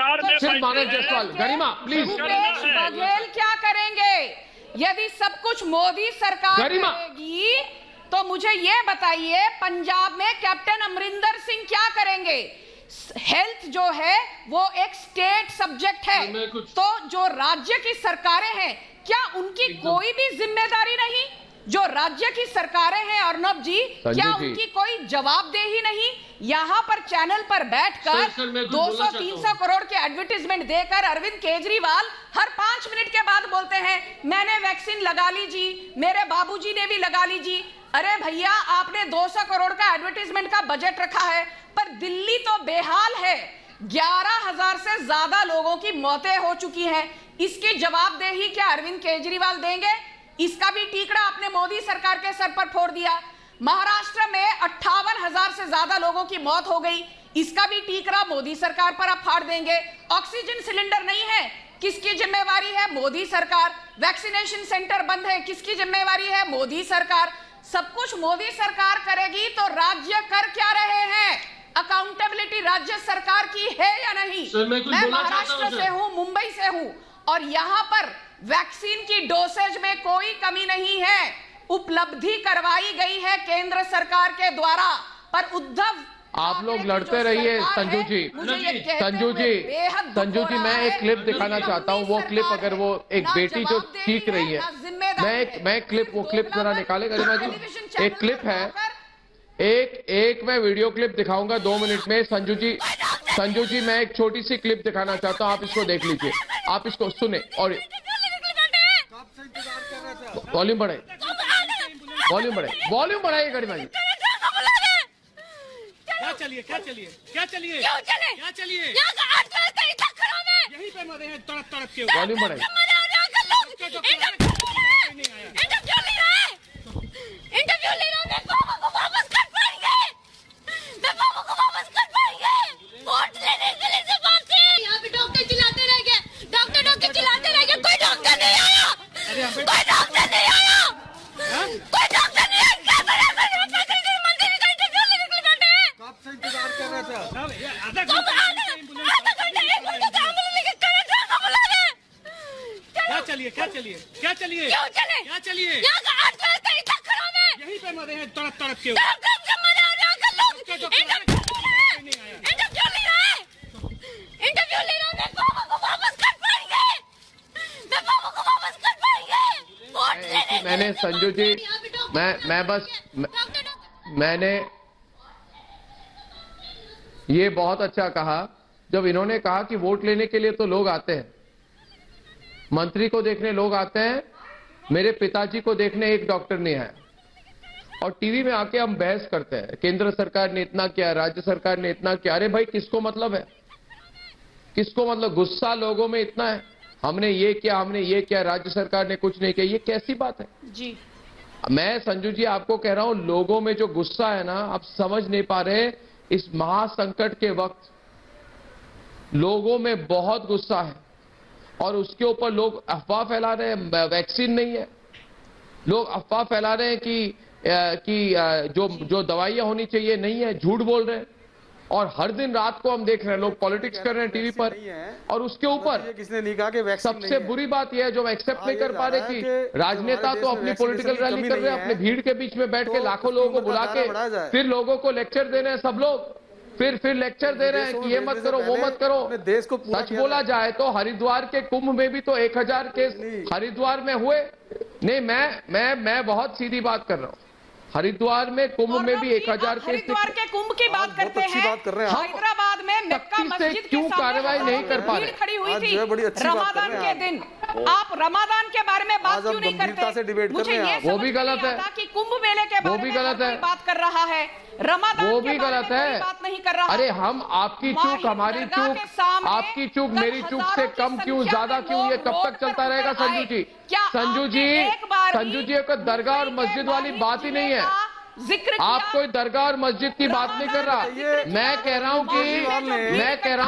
[SPEAKER 5] तो भूपेश बघेल क्या करेंगे? यदि सब कुछ मोदी सरकार करेगी तो मुझे ये बताइए पंजाब में कैप्टन अमरिंदर सिंह क्या करेंगे? हेल्थ जो है वो एक स्टेट सब्जेक्ट है, तो जो राज्य की सरकारें हैं क्या उनकी कोई भी जिम्मेदारी नहीं? जो राज्य की सरकारें हैं अर्नब जी, क्या उनकी कोई जवाबदेही नहीं? यहाँ पर चैनल पर बैठकर 200-300 करोड़ के एडवर्टीजमेंट देकर अरविंद केजरीवाल हर 5 मिनट के बाद बोलते हैं मैंने वैक्सीन लगा ली जी, मेरे बाबूजी ने भी लगा ली जी। अरे भैया, आपने 200 करोड़ का एडवर्टीजमेंट का बजट रखा है, पर दिल्ली तो बेहाल है। 11,000 से ज्यादा लोगों की मौतें हो चुकी हैं। इसकी जवाबदेही क्या अरविंद केजरीवाल देंगे? इसका भी टीकड़ा आपने मोदी सरकार के सर पर फोड़ दिया। महाराष्ट्र में 58,000 से ज्यादा लोगों की मौत हो गई, इसका भी टीकड़ा मोदी सरकार पर आप फाड़ देंगे। ऑक्सीजन सिलेंडर नहीं है, किसकी जिम्मेवारी है? मोदी सरकार। वैक्सीनेशन सेंटर बंद है, किसकी जिम्मेवारी है? मोदी सरकार।
[SPEAKER 12] सब कुछ मोदी सरकार करेगी तो राज्य कर क्या रहे हैं? अकाउंटेबिलिटी राज्य सरकार की है या नहीं? मैं महाराष्ट्र से हूं, मुंबई से हूं, और यहां पर वैक्सीन की डोसेज में कोई कमी नहीं है, उपलब्धि करवाई गई है केंद्र सरकार के द्वारा। पर उद्धव
[SPEAKER 1] आप लोग लड़ते रहिए संजू जी। संजू जी मैं एक क्लिप दिखाना चाहता हूँ। वो क्लिप अगर वो एक बेटी जो चीख रही है, मैं वो क्लिप जरा निकाले गरिमा जी। एक क्लिप है, एक मैं वीडियो क्लिप दिखाऊंगा 2 मिनट में। संजू जी मैं एक छोटी सी क्लिप दिखाना चाहता हूँ, आप इसको देख लीजिए, आप इसको सुने और वॉल्यूम बढ़ाइए गरिमा जी।
[SPEAKER 3] क्या चलिए यहीं पे मरे हैं तड़प के।
[SPEAKER 1] वॉल्यूम बढ़ाइए।
[SPEAKER 3] क्या चलिए यहीं पे मरे हैं तड़प के। मैंने संजू जी मैंने ये बहुत अच्छा कहा जब इन्होंने कहा कि वोट लेने के लिए तो लोग आते हैं, मंत्री को देखने लोग आते हैं, मेरे पिताजी को देखने एक डॉक्टर नहीं आया। और टीवी में आके हम बहस करते हैं, केंद्र सरकार ने इतना किया, राज्य सरकार ने इतना किया। अरे भाई किसको मतलब है? किसको मतलब? गुस्सा लोगों में इतना है, हमने ये किया, राज्य सरकार ने कुछ नहीं किया। ये कैसी बात है
[SPEAKER 12] जी? मैं
[SPEAKER 1] संजू जी आपको कह रहा हूं, लोगों में जो गुस्सा है ना, आप समझ नहीं पा रहे। इस महासंकट के वक्त लोगों में बहुत गुस्सा है और उसके ऊपर लोग अफवाह फैला रहे हैं, वैक्सीन नहीं है। लोग अफवाह फैला रहे हैं कि जो दवाइयां होनी चाहिए नहीं है, झूठ बोल रहे हैं। और हर दिन रात को हम देख रहे हैं लोग पॉलिटिक्स कर रहे हैं टीवी पर। और उसके ऊपर
[SPEAKER 10] किसने नहीं कहा कि वैक्सीन
[SPEAKER 1] सबसे बुरी बात यह है जो एक्सेप्ट नहीं कर पा रहे कि राजनेता तो अपनी पॉलिटिकल रैली कर रहे हैं, अपने भीड़ के बीच में बैठ के लाखों लोगों को बुला के फिर लोगों को लेक्चर दे रहे हैं। सब लोग फिर लेक्चर दे रहे हैं कि ये मत करो, वो मत करो।
[SPEAKER 10] देश को
[SPEAKER 1] सच बोला जाए तो हरिद्वार के कुंभ में भी तो 1000 केस हरिद्वार में हुए। नहीं, मैं बहुत सीधी बात कर रहा हूँ। हरिद्वार में कुंभ में भी 1000 केस।
[SPEAKER 12] हरिद्वार के कुंभ की बात करते हैं। हैदराबाद में मक्का मस्जिद की
[SPEAKER 1] कार्रवाई नहीं कर पा रहे,
[SPEAKER 12] खड़ी हुई थी रमादान के दिन। आप रमादान के बारे में बात क्यों नहीं करते? मुझे ये
[SPEAKER 1] वो भी गलत है
[SPEAKER 12] कि कुंभ मेले के बारे में बात कर रहा है, रमादान
[SPEAKER 1] वो भी गलत है,
[SPEAKER 12] बात नहीं कर रहा।
[SPEAKER 1] अरे हम आपकी चूक, हमारी चूक, आपकी चूक मेरी चूक से कम क्यों, ज्यादा क्यों? ये कब तक चलता रहेगा संजू जी? संजू जी को दरगाह और मस्जिद वाली बात ही नहीं है। आप कोई दरगाह और मस्जिद की बात नहीं कर रहा। मैं कह रहा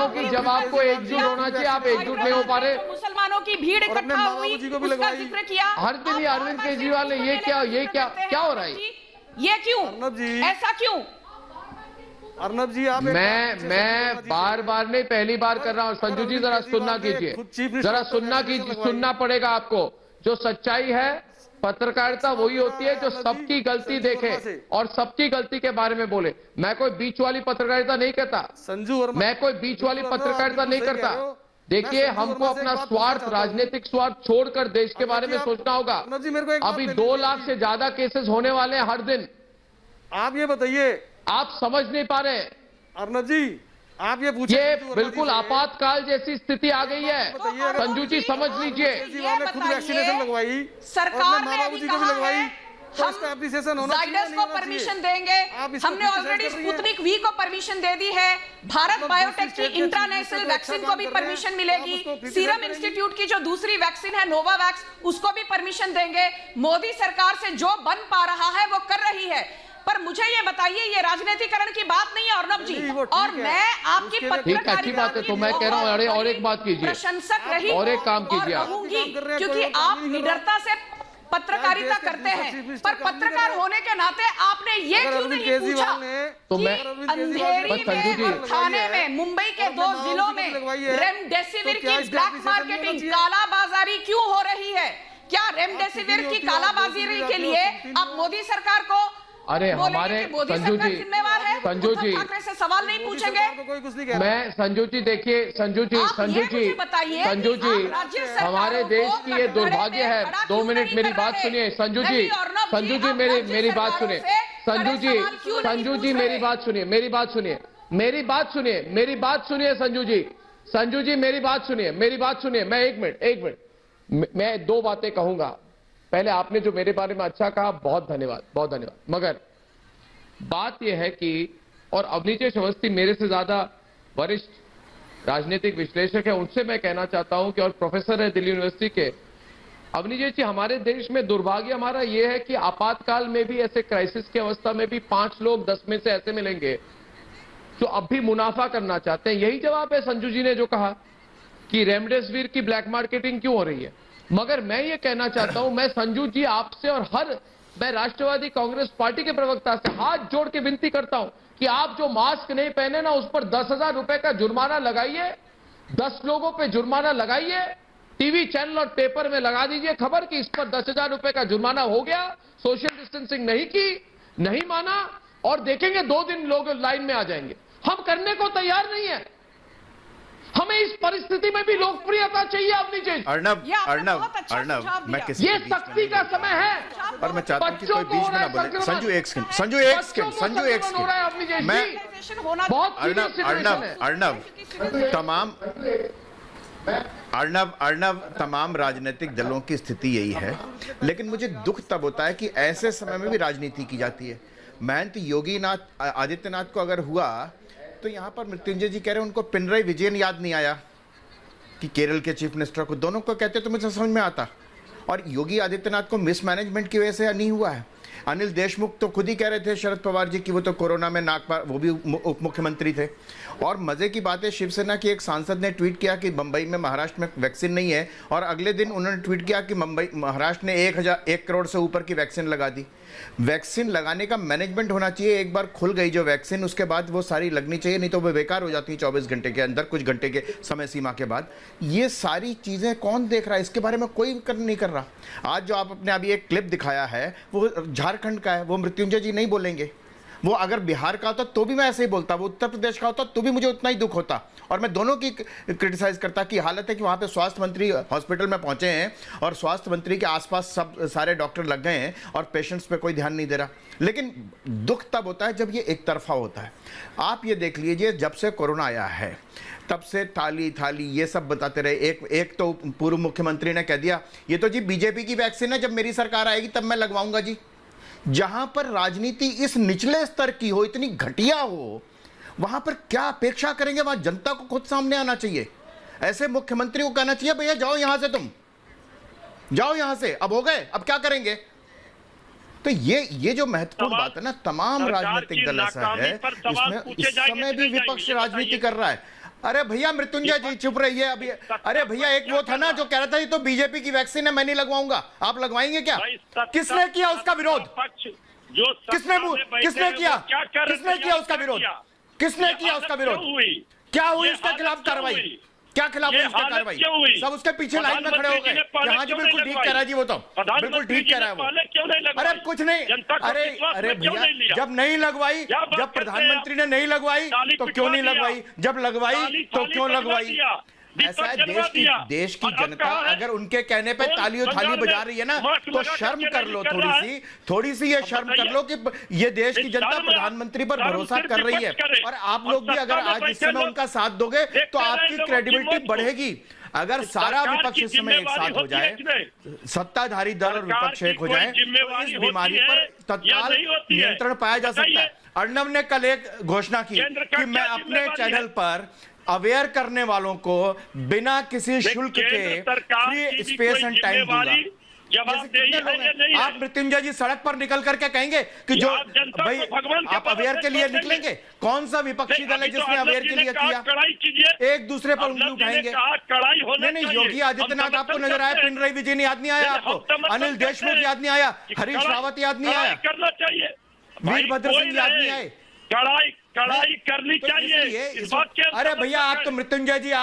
[SPEAKER 1] हूँ कि जब आपको एकजुट होना चाहिए आप एकजुट नहीं हो पा रहे।
[SPEAKER 12] मुसलमानों की भीड़ इकट्ठा हुई, उसका जिक्र किया।
[SPEAKER 1] हर दिन ही अरविंद केजरीवाल ने ये क्या हो रहा है?
[SPEAKER 12] ये क्यों? ऐसा क्यों?
[SPEAKER 10] अर्नब जी आप
[SPEAKER 1] मैं बार नहीं, पहली बार कर रहा हूँ। संजू जी जरा सुनना कीजिए, जरा सुनना पड़ेगा आपको। जो सच्चाई है, पत्रकारिता वही होती है जो सबकी गलती देखे और सबकी गलती के बारे में बोले। मैं कोई बीच वाली पत्रकारिता नहीं करता
[SPEAKER 10] संजू वर्मा,
[SPEAKER 1] मैं कोई बीच वाली पत्रकारिता नहीं करता। देखिए, हमको अपना स्वार्थ, राजनीतिक स्वार्थ छोड़कर देश के बारे में सोचना होगा। अभी 2 लाख से ज्यादा केसेस होने वाले हैं हर दिन।
[SPEAKER 10] आप ये बताइए,
[SPEAKER 1] आप समझ नहीं पा रहे
[SPEAKER 10] अर्नब जी, आप ये पूछिए।
[SPEAKER 1] ये बिल्कुल आपातकाल जैसी स्थिति आ गई है संजू जी, समझ लीजिए।
[SPEAKER 10] खुद वैक्सीनेशन लगवाई,
[SPEAKER 12] सरकार ने
[SPEAKER 10] बाबू जी को भी लगवाई, तो इसका एप्लीकेशन होना चाहिए।
[SPEAKER 12] जायडस को परमिशन देंगे, हमने ऑलरेडी स्पुतनिक वी को परमिशन दे दी है। भारत बायोटेक की इंट्रानेशनल वैक्सीन को भी परमिशन मिलेगी। सीरम इंस्टीट्यूट की जो दूसरी वैक्सीन है नोवावैक्स, उसको भी परमिशन देंगे। मोदी सरकार से जो बन पा रहा है वो कर रही है। पर मुझे ये बताइए, ये राजनीतिकरण की बात नहीं है अर्नब जी। और मैं आपकी पत्रकारिता
[SPEAKER 1] अच्छी बात है, तो मैं कह रहा हूँ अरे और एक बात कीजिए,
[SPEAKER 12] प्रशंसक रही
[SPEAKER 1] और एक काम कीजिए
[SPEAKER 12] क्योंकि आप निडरता से पत्रकारिता करते हैं, पर पत्रकार होने के नाते आपने ये क्यों नहीं पूछा
[SPEAKER 3] तो
[SPEAKER 12] कि
[SPEAKER 3] मैं
[SPEAKER 12] अंधेरी में और थाने में मुंबई के 2 जिलों में रेमडेसिविर की ब्लैक मार्केटिंग, कालाबाजारी क्यों हो रही है? क्या रेमडेसिविर की कालाबाजारी के लिए आप मोदी सरकार को
[SPEAKER 3] अरे हमारे संजू जी, संजू जी
[SPEAKER 12] से सवाल नहीं पूछेंगे?
[SPEAKER 3] मैं संजू जी देखिए, संजू जी हमारे देश की ये दुर्भाग्य है। 2 मिनट मेरी बात सुनिए संजू जी, मेरी बात सुनिए संजू जी, मेरी बात सुनिए संजू जी, मेरी बात सुनिए। मैं एक मिनट मैं 2 बातें कहूंगा। पहले आपने जो मेरे बारे में अच्छा कहा, बहुत धन्यवाद। मगर बात यह है कि, और अवनीश अवस्थी मेरे से ज्यादा वरिष्ठ राजनीतिक विश्लेषक है, उनसे मैं कहना चाहता हूं कि, और प्रोफेसर है दिल्ली यूनिवर्सिटी के, अवनीश जी हमारे देश में दुर्भाग्य हमारा यह है कि आपातकाल में भी, ऐसे क्राइसिस की अवस्था में भी 5 लोग 10 में से ऐसे मिलेंगे जो अब भी मुनाफा करना चाहते हैं। यही जवाब है संजू जी ने जो कहा कि रेमडेसिविर की ब्लैक मार्केटिंग क्यों हो रही है। मगर मैं ये कहना चाहता हूं, मैं संजू जी आपसे और मैं राष्ट्रवादी कांग्रेस पार्टी के प्रवक्ता से हाथ जोड़ के विनती करता हूं कि आप जो मास्क नहीं पहने ना, उस पर 10,000 रुपए का जुर्माना लगाइए, 10 लोगों पे जुर्माना लगाइए, टीवी चैनल और पेपर में लगा दीजिए खबर कि इस पर 10,000 रुपए का जुर्माना हो गया, सोशल डिस्टेंसिंग नहीं की, नहीं माना, और देखेंगे 2 दिन लोग लाइन में आ जाएंगे। हम करने को तैयार नहीं है। हमें इस परिस्थिति में भी लोकप्रियता चाहिए अपनी चीज।
[SPEAKER 13] अर्नब, मैं किसी
[SPEAKER 3] ये सख्ती का समय है,
[SPEAKER 13] पर मैं चाहता हूं कि कोई बीच में ना बोले। संजू एक सेकंड, मैं अर्नब, तमाम राजनीतिक दलों की स्थिति यही है, लेकिन मुझे दुख तब होता है कि ऐसे समय में भी राजनीति की जाती है। महंत योगी आदित्यनाथ को अगर हुआ तो यहाँ पर मृत्युंजय जी कह रहे हैं उनको पिनराई विजयन याद नहीं आया कि केरल के चीफ मिनिस्टर को, दोनों को कहते तो मुझे समझ में आता। और योगी आदित्यनाथ को मिसमैनेजमेंट की वजह से नहीं हुआ है। अनिल देशमुख तो खुद ही कह रहे थे शरद पवार जी की वो तो कोरोना में नाक पर, वो भी उप मुख्यमंत्री थे। और मजे की बात है, शिवसेना की एक सांसद ने ट्वीट किया कि मुंबई में, महाराष्ट्र में वैक्सीन नहीं है, और अगले दिन उन्होंने ट्वीट किया कि महाराष्ट्र ने 1 करोड़ से ऊपर की वैक्सीन लगा दी। वैक्सीन लगाने का मैनेजमेंट होना चाहिए। एक बार खुल गई जो वैक्सीन, उसके बाद वो सारी लगनी चाहिए, नहीं तो वो बेकार हो जाती है 24 घंटे के अंदर, कुछ घंटे के समय सीमा के बाद। ये सारी चीज़ें कौन देख रहा है? इसके बारे में कोई नहीं कर रहा। आज जो आपने अभी एक क्लिप दिखाया है वो झारखंड का है, वो मृत्युंजय जी नहीं बोलेंगे। वो अगर बिहार का होता तो भी मैं ऐसे ही बोलता, वो उत्तर प्रदेश का होता तो भी मुझे उतना ही दुख होता। और मैं दोनों की क्रिटिसाइज करता कि हालत है कि वहाँ पे स्वास्थ्य मंत्री हॉस्पिटल में पहुँचे हैं और स्वास्थ्य मंत्री के आसपास सारे डॉक्टर लग गए हैं और पेशेंट्स पे कोई ध्यान नहीं दे रहा। लेकिन दुख तब होता है जब ये एक तरफा होता है। आप ये देख लीजिए, जब से कोरोना आया है तब से थाली ये सब बताते रहे। एक तो पूर्व मुख्यमंत्री ने कह दिया ये तो जी बीजेपी की वैक्सीन है, जब मेरी सरकार आएगी तब मैं लगवाऊंगा जी। जहां पर राजनीति इस निचले स्तर की हो, इतनी घटिया हो, वहां पर क्या अपेक्षा करेंगे? वहां जनता को खुद सामने आना चाहिए। ऐसे मुख्यमंत्री को कहना चाहिए भैया जाओ यहां से, तुम जाओ यहां से, अब हो गए, अब क्या करेंगे? तो ये जो महत्वपूर्ण बात है ना, तमाम राजनीतिक दल ऐसा है, इसमें इस समय भी विपक्ष राजनीति कर रहा है। अरे भैया मृत्युंजय जी चुप रहिए अभी। अरे भैया एक वो था ना जो कह रहा था ये तो बीजेपी की वैक्सीन है, मैं नहीं लगवाऊंगा, आप लगवाएंगे क्या? किसने किया उसका विरोध? किसने किया उसका विरोध? किसने किया उसका विरोध? क्या हुई उसके खिलाफ कार्रवाई? क्या खिलाफ हुई उसका कार्रवाई? सब उसके पीछे लाइन में खड़े हो गए। यहाँ जो बिल्कुल ठीक कह रहा है जी, वो तो बिल्कुल ठीक कह रहा है वो। अरे कुछ नहीं, अरे भैया जब नहीं लगवाई, जब प्रधानमंत्री ने नहीं लगवाई तो क्यों नहीं लगवाई? जब लगवाई तो क्यों लगवाई? ऐसा है, देश की जनता अगर उनके कहने पे तालियों थाली बजा रही है ना, तो शर्म कर लो, थोड़ी सी ये शर्म कर लो कि ये देश की जनता प्रधानमंत्री पर भरोसा कर रही है। और आप लोग भी अगर आज इस समय उनका साथ दोगे तो आपकी क्रेडिबिलिटी बढ़ेगी। अगर सारा विपक्ष इस समय एक साथ हो जाए, सत्ताधारी दल और विपक्ष एक हो जाए, तो इस बीमारी पर तत्काल नियंत्रण पाया जा सकता है। अर्नब ने कल एक घोषणा की कि मैं अपने चैनल पर अवेयर करने वालों को बिना किसी शुल्क के फ्री स्पेस एंड टाइम दूंगा।
[SPEAKER 11] जवाबदेही है या नहीं
[SPEAKER 13] आप
[SPEAKER 11] है?
[SPEAKER 13] मृत्युंजय जी सड़क पर निकल करके कहेंगे कि जो
[SPEAKER 11] आप जनता
[SPEAKER 13] भाई
[SPEAKER 11] को भगवान के
[SPEAKER 13] आप अवेयर के लिए
[SPEAKER 11] भरोसे छोड़
[SPEAKER 13] निकलेंगे? कौन सा विपक्षी दल है जिसने अवेयर के लिए किया?
[SPEAKER 11] कड़ाई कीजिए,
[SPEAKER 13] एक दूसरे पर उंगली उठाएंगे?
[SPEAKER 11] कड़ाई होना
[SPEAKER 13] नहीं,
[SPEAKER 11] चाहिए।
[SPEAKER 13] योगी आदित्यनाथ
[SPEAKER 11] हम
[SPEAKER 13] आपको
[SPEAKER 11] समर्थन
[SPEAKER 13] नजर आया?
[SPEAKER 11] करते हैं।
[SPEAKER 13] पिनराई विजयन याद नहीं आया
[SPEAKER 11] हम
[SPEAKER 13] आपको?
[SPEAKER 11] समर्थन
[SPEAKER 13] अनिल
[SPEAKER 11] करते
[SPEAKER 13] देशमुख
[SPEAKER 11] हैं
[SPEAKER 13] याद नहीं आया?
[SPEAKER 11] कि
[SPEAKER 13] हरीश
[SPEAKER 11] कड़ाई-
[SPEAKER 13] रावत याद नहीं
[SPEAKER 11] कड़ाई
[SPEAKER 13] आया?
[SPEAKER 11] करना चाहिए।
[SPEAKER 13] वीरभद्र
[SPEAKER 11] भाई,
[SPEAKER 13] सिंह याद
[SPEAKER 11] कोई
[SPEAKER 13] नहीं
[SPEAKER 11] रहे,
[SPEAKER 13] आए?
[SPEAKER 11] कड़ाई करनी
[SPEAKER 13] तो
[SPEAKER 11] चाहिए।
[SPEAKER 13] इसलिए
[SPEAKER 11] इस बात के
[SPEAKER 13] अरे भैया आप तो मृत्युंजय जी
[SPEAKER 11] क्या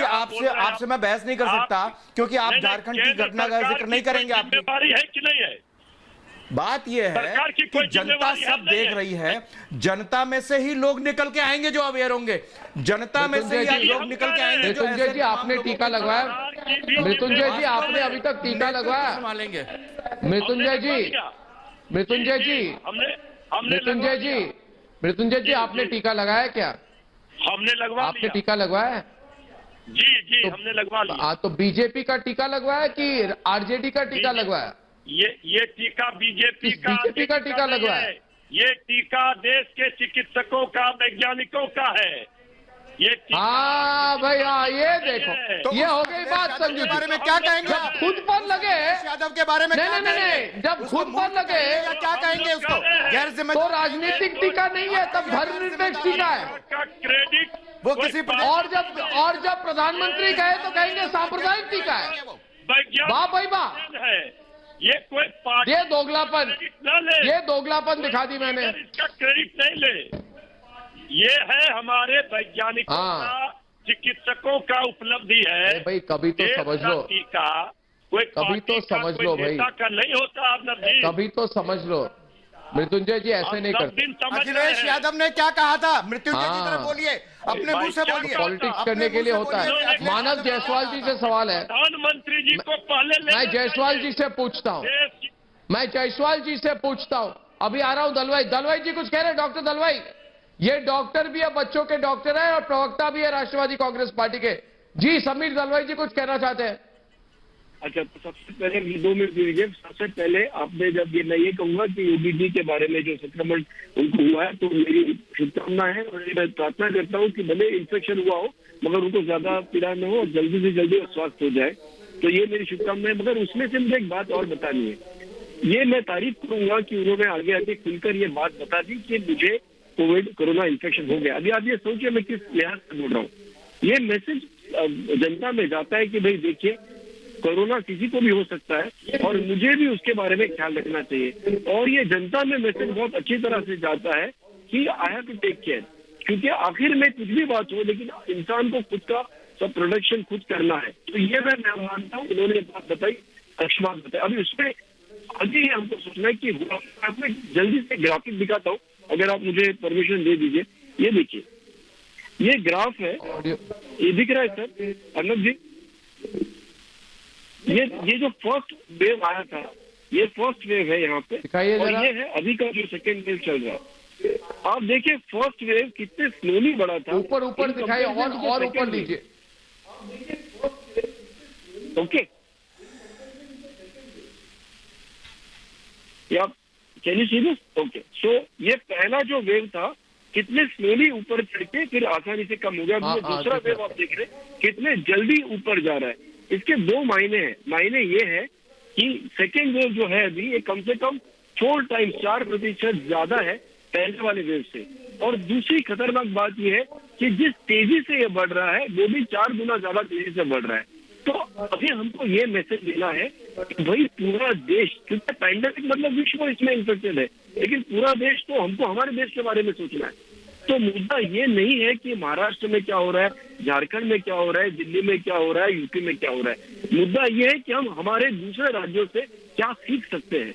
[SPEAKER 13] आपसे
[SPEAKER 11] बोल रहे हैं
[SPEAKER 13] आपसे मैं बहस नहीं कर सकता क्योंकि आप
[SPEAKER 11] नहीं,
[SPEAKER 13] झारखंड की
[SPEAKER 11] केंद्र
[SPEAKER 13] घटना का
[SPEAKER 11] सरकार
[SPEAKER 13] जिक्र
[SPEAKER 11] की
[SPEAKER 13] नहीं
[SPEAKER 11] कोई
[SPEAKER 13] करेंगे। आपकी
[SPEAKER 11] जिम्मेदारी है कि नहीं है?
[SPEAKER 13] बात यह है
[SPEAKER 11] सरकार की
[SPEAKER 13] कि
[SPEAKER 11] कोई
[SPEAKER 13] जनता
[SPEAKER 11] जिम्मेवारी है
[SPEAKER 13] सब
[SPEAKER 11] नहीं
[SPEAKER 13] देख
[SPEAKER 11] है।
[SPEAKER 13] रही है, जनता में से ही लोग निकल के आएंगे जो अवेयर होंगे, जनता में से ही लोग निकल के आएंगे जो
[SPEAKER 3] मृत्युंजय जी आपने टीका लगवाया? मृत्युंजय जी आपने अभी तक टीका लगवाया?
[SPEAKER 13] संभालेंगे।
[SPEAKER 3] मृत्युंजय जी मृत्युंजय जी मृत्युंजय जी आपने टीका लगाया क्या?
[SPEAKER 11] हमने लगवा
[SPEAKER 3] आपने
[SPEAKER 11] लिया।
[SPEAKER 3] टीका लगवाया है?
[SPEAKER 11] जी हमने लगवा लिया।
[SPEAKER 3] तो बीजेपी का टीका लगवाया कि आरजेडी का टीका लगवाया?
[SPEAKER 11] ये टीका बीजेपी का
[SPEAKER 3] टीका
[SPEAKER 11] नहीं
[SPEAKER 3] लगवाया
[SPEAKER 11] है। ये टीका देश के चिकित्सकों का, वैज्ञानिकों का है। ये
[SPEAKER 3] हाँ भाई हाँ, ये देखो
[SPEAKER 11] तो
[SPEAKER 3] ये हो गई बात संजू
[SPEAKER 13] के बारे में क्या कहेंगे
[SPEAKER 3] जब
[SPEAKER 13] आप?
[SPEAKER 3] खुद पर लगे
[SPEAKER 13] यादव के बारे में क्या
[SPEAKER 3] नहीं,
[SPEAKER 13] कहेंगे?
[SPEAKER 3] जब
[SPEAKER 13] उसको
[SPEAKER 3] खुद पर
[SPEAKER 13] मुक्त
[SPEAKER 3] लगे
[SPEAKER 13] कहेंगे या क्या कहेंगे उसको? गैर
[SPEAKER 3] तो
[SPEAKER 13] जिम्मेदार
[SPEAKER 3] राजनीतिक टीका नहीं है, तब धर्मनिरपेक्ष टीका है।
[SPEAKER 11] का क्रेडिट
[SPEAKER 13] वो किसी
[SPEAKER 3] और जब प्रधानमंत्री कहे तो कहेंगे सांप्रदायिक टीका है। वाह भाई वाह,
[SPEAKER 11] है। ये कोई पार्टी
[SPEAKER 3] ये दोगलापन,
[SPEAKER 11] न ले,
[SPEAKER 3] ये दोगलापन दिखा दी मैंने।
[SPEAKER 11] इसका क्रेडिट नहीं ले। ये है हमारे वैज्ञानिकों का, चिकित्सकों का उपलब्धि है।
[SPEAKER 3] भाई कभी तो
[SPEAKER 11] देश
[SPEAKER 3] समझ
[SPEAKER 11] का
[SPEAKER 3] लो,
[SPEAKER 11] टीका कोई
[SPEAKER 3] कभी तो
[SPEAKER 11] पार्टी का,
[SPEAKER 3] समझ
[SPEAKER 11] कोई
[SPEAKER 3] लो भाई।
[SPEAKER 11] नेता का नहीं होता।
[SPEAKER 3] कभी तो समझ लो, मृत्युंजय जी ऐसे नहीं करते।
[SPEAKER 13] अखिलेश यादव ने क्या कहा था? मृत्युंजय जी तरफ बोलिए, अपने मुंह से बोलिए।
[SPEAKER 3] पॉलिटिक्स करने के लिए होता है। मानव जायसवाल जी से सवाल है,
[SPEAKER 11] प्रधानमंत्री जी को पहले
[SPEAKER 3] मैं जायसवाल जी से पूछता हूँ, मैं जायसवाल जी से पूछता हूँ। अभी आ रहा हूँ दलवाई जी कुछ कह रहे हैं। डॉक्टर दलवाई, ये डॉक्टर भी है, बच्चों के डॉक्टर है और प्रवक्ता भी है राष्ट्रवादी कांग्रेस पार्टी के। जी समीर दलवाई जी कुछ कहना चाहते हैं?
[SPEAKER 14] अच्छा, तो सबसे पहले 2 मिनट दीजिए। सबसे पहले आपने जब मैं ये कहूंगा कि योगी जी के बारे में जो संक्रमण उनको हुआ है, तो मेरी शुभकामना है और मैं प्रार्थना करता हूँ कि भले इन्फेक्शन हुआ हो मगर उनको ज्यादा पीड़ा न हो और जल्दी से जल्दी स्वस्थ हो जाए। तो ये मेरी शुभकामना है। मगर उसमें से मुझे एक बात और बतानी है। ये मैं तारीफ करूंगा कि उन्होंने आगे आगे खुलकर ये बात बता दी कि मुझे कोरोना इन्फेक्शन हो गया। अभी आप ये सोचिए मैं किस लिहाज से बोल रहा हूँ। ये मैसेज जनता में जाता है कि भाई देखिए, कोरोना किसी को भी हो सकता है और मुझे भी उसके बारे में ख्याल रखना चाहिए। और ये जनता में मैसेज बहुत अच्छी तरह से जाता है कि I have to take care, क्योंकि आखिर में कुछ भी बात हो लेकिन इंसान को खुद का सब प्रोडक्शन खुद करना है। तो ये मैं मानता हूँ, उन्होंने बात बताई, अच्छी बात बताई। अभी उसमें अभी हमको सोचना है कि मैं जल्दी से ग्राफिक दिखाता हूँ, अगर आप मुझे परमिशन दे दीजिए। ये देखिए, ये ग्राफ है, ये दिख रहा है सर अर्नब जी? ये जो फर्स्ट वेव आया था, ये फर्स्ट वेव है यहाँ पे, और ये है अभी का जो सेकेंड वेव चल रहा है। आप देखिए फर्स्ट वेव कितने स्लोली बढ़ा था।
[SPEAKER 3] ऊपर दिखाइए और ऊपर लीजिए।
[SPEAKER 14] ओके, आप can you see this? Okay, so ये पहला जो वेव था कितने स्लोली ऊपर चढ़ के फिर आसानी से कम हो गया। दूसरा वेव आप देख रहे हैं कितने जल्दी ऊपर जा रहा है। इसके 2 मायने हैं। मायने ये है कि सेकेंड वेव जो है अभी, ये कम से कम 4% ज्यादा है पहले वाले वेव से। और दूसरी खतरनाक बात यह है कि जिस तेजी से ये बढ़ रहा है वो भी 4 गुना ज्यादा तेजी से बढ़ रहा है। तो अभी हमको ये मैसेज देना है कि भाई पूरा देश, क्योंकि पैंडेमिक मतलब विश्व इसमें इन्फेक्टेड है, लेकिन पूरा देश तो हमको हमारे देश के बारे में सोचना है। तो मुद्दा ये नहीं है कि महाराष्ट्र में क्या हो रहा है, झारखंड में क्या हो रहा है, दिल्ली में क्या हो रहा है, यूपी में क्या हो रहा है। मुद्दा ये है कि हम हमारे दूसरे राज्यों से क्या सीख सकते हैं।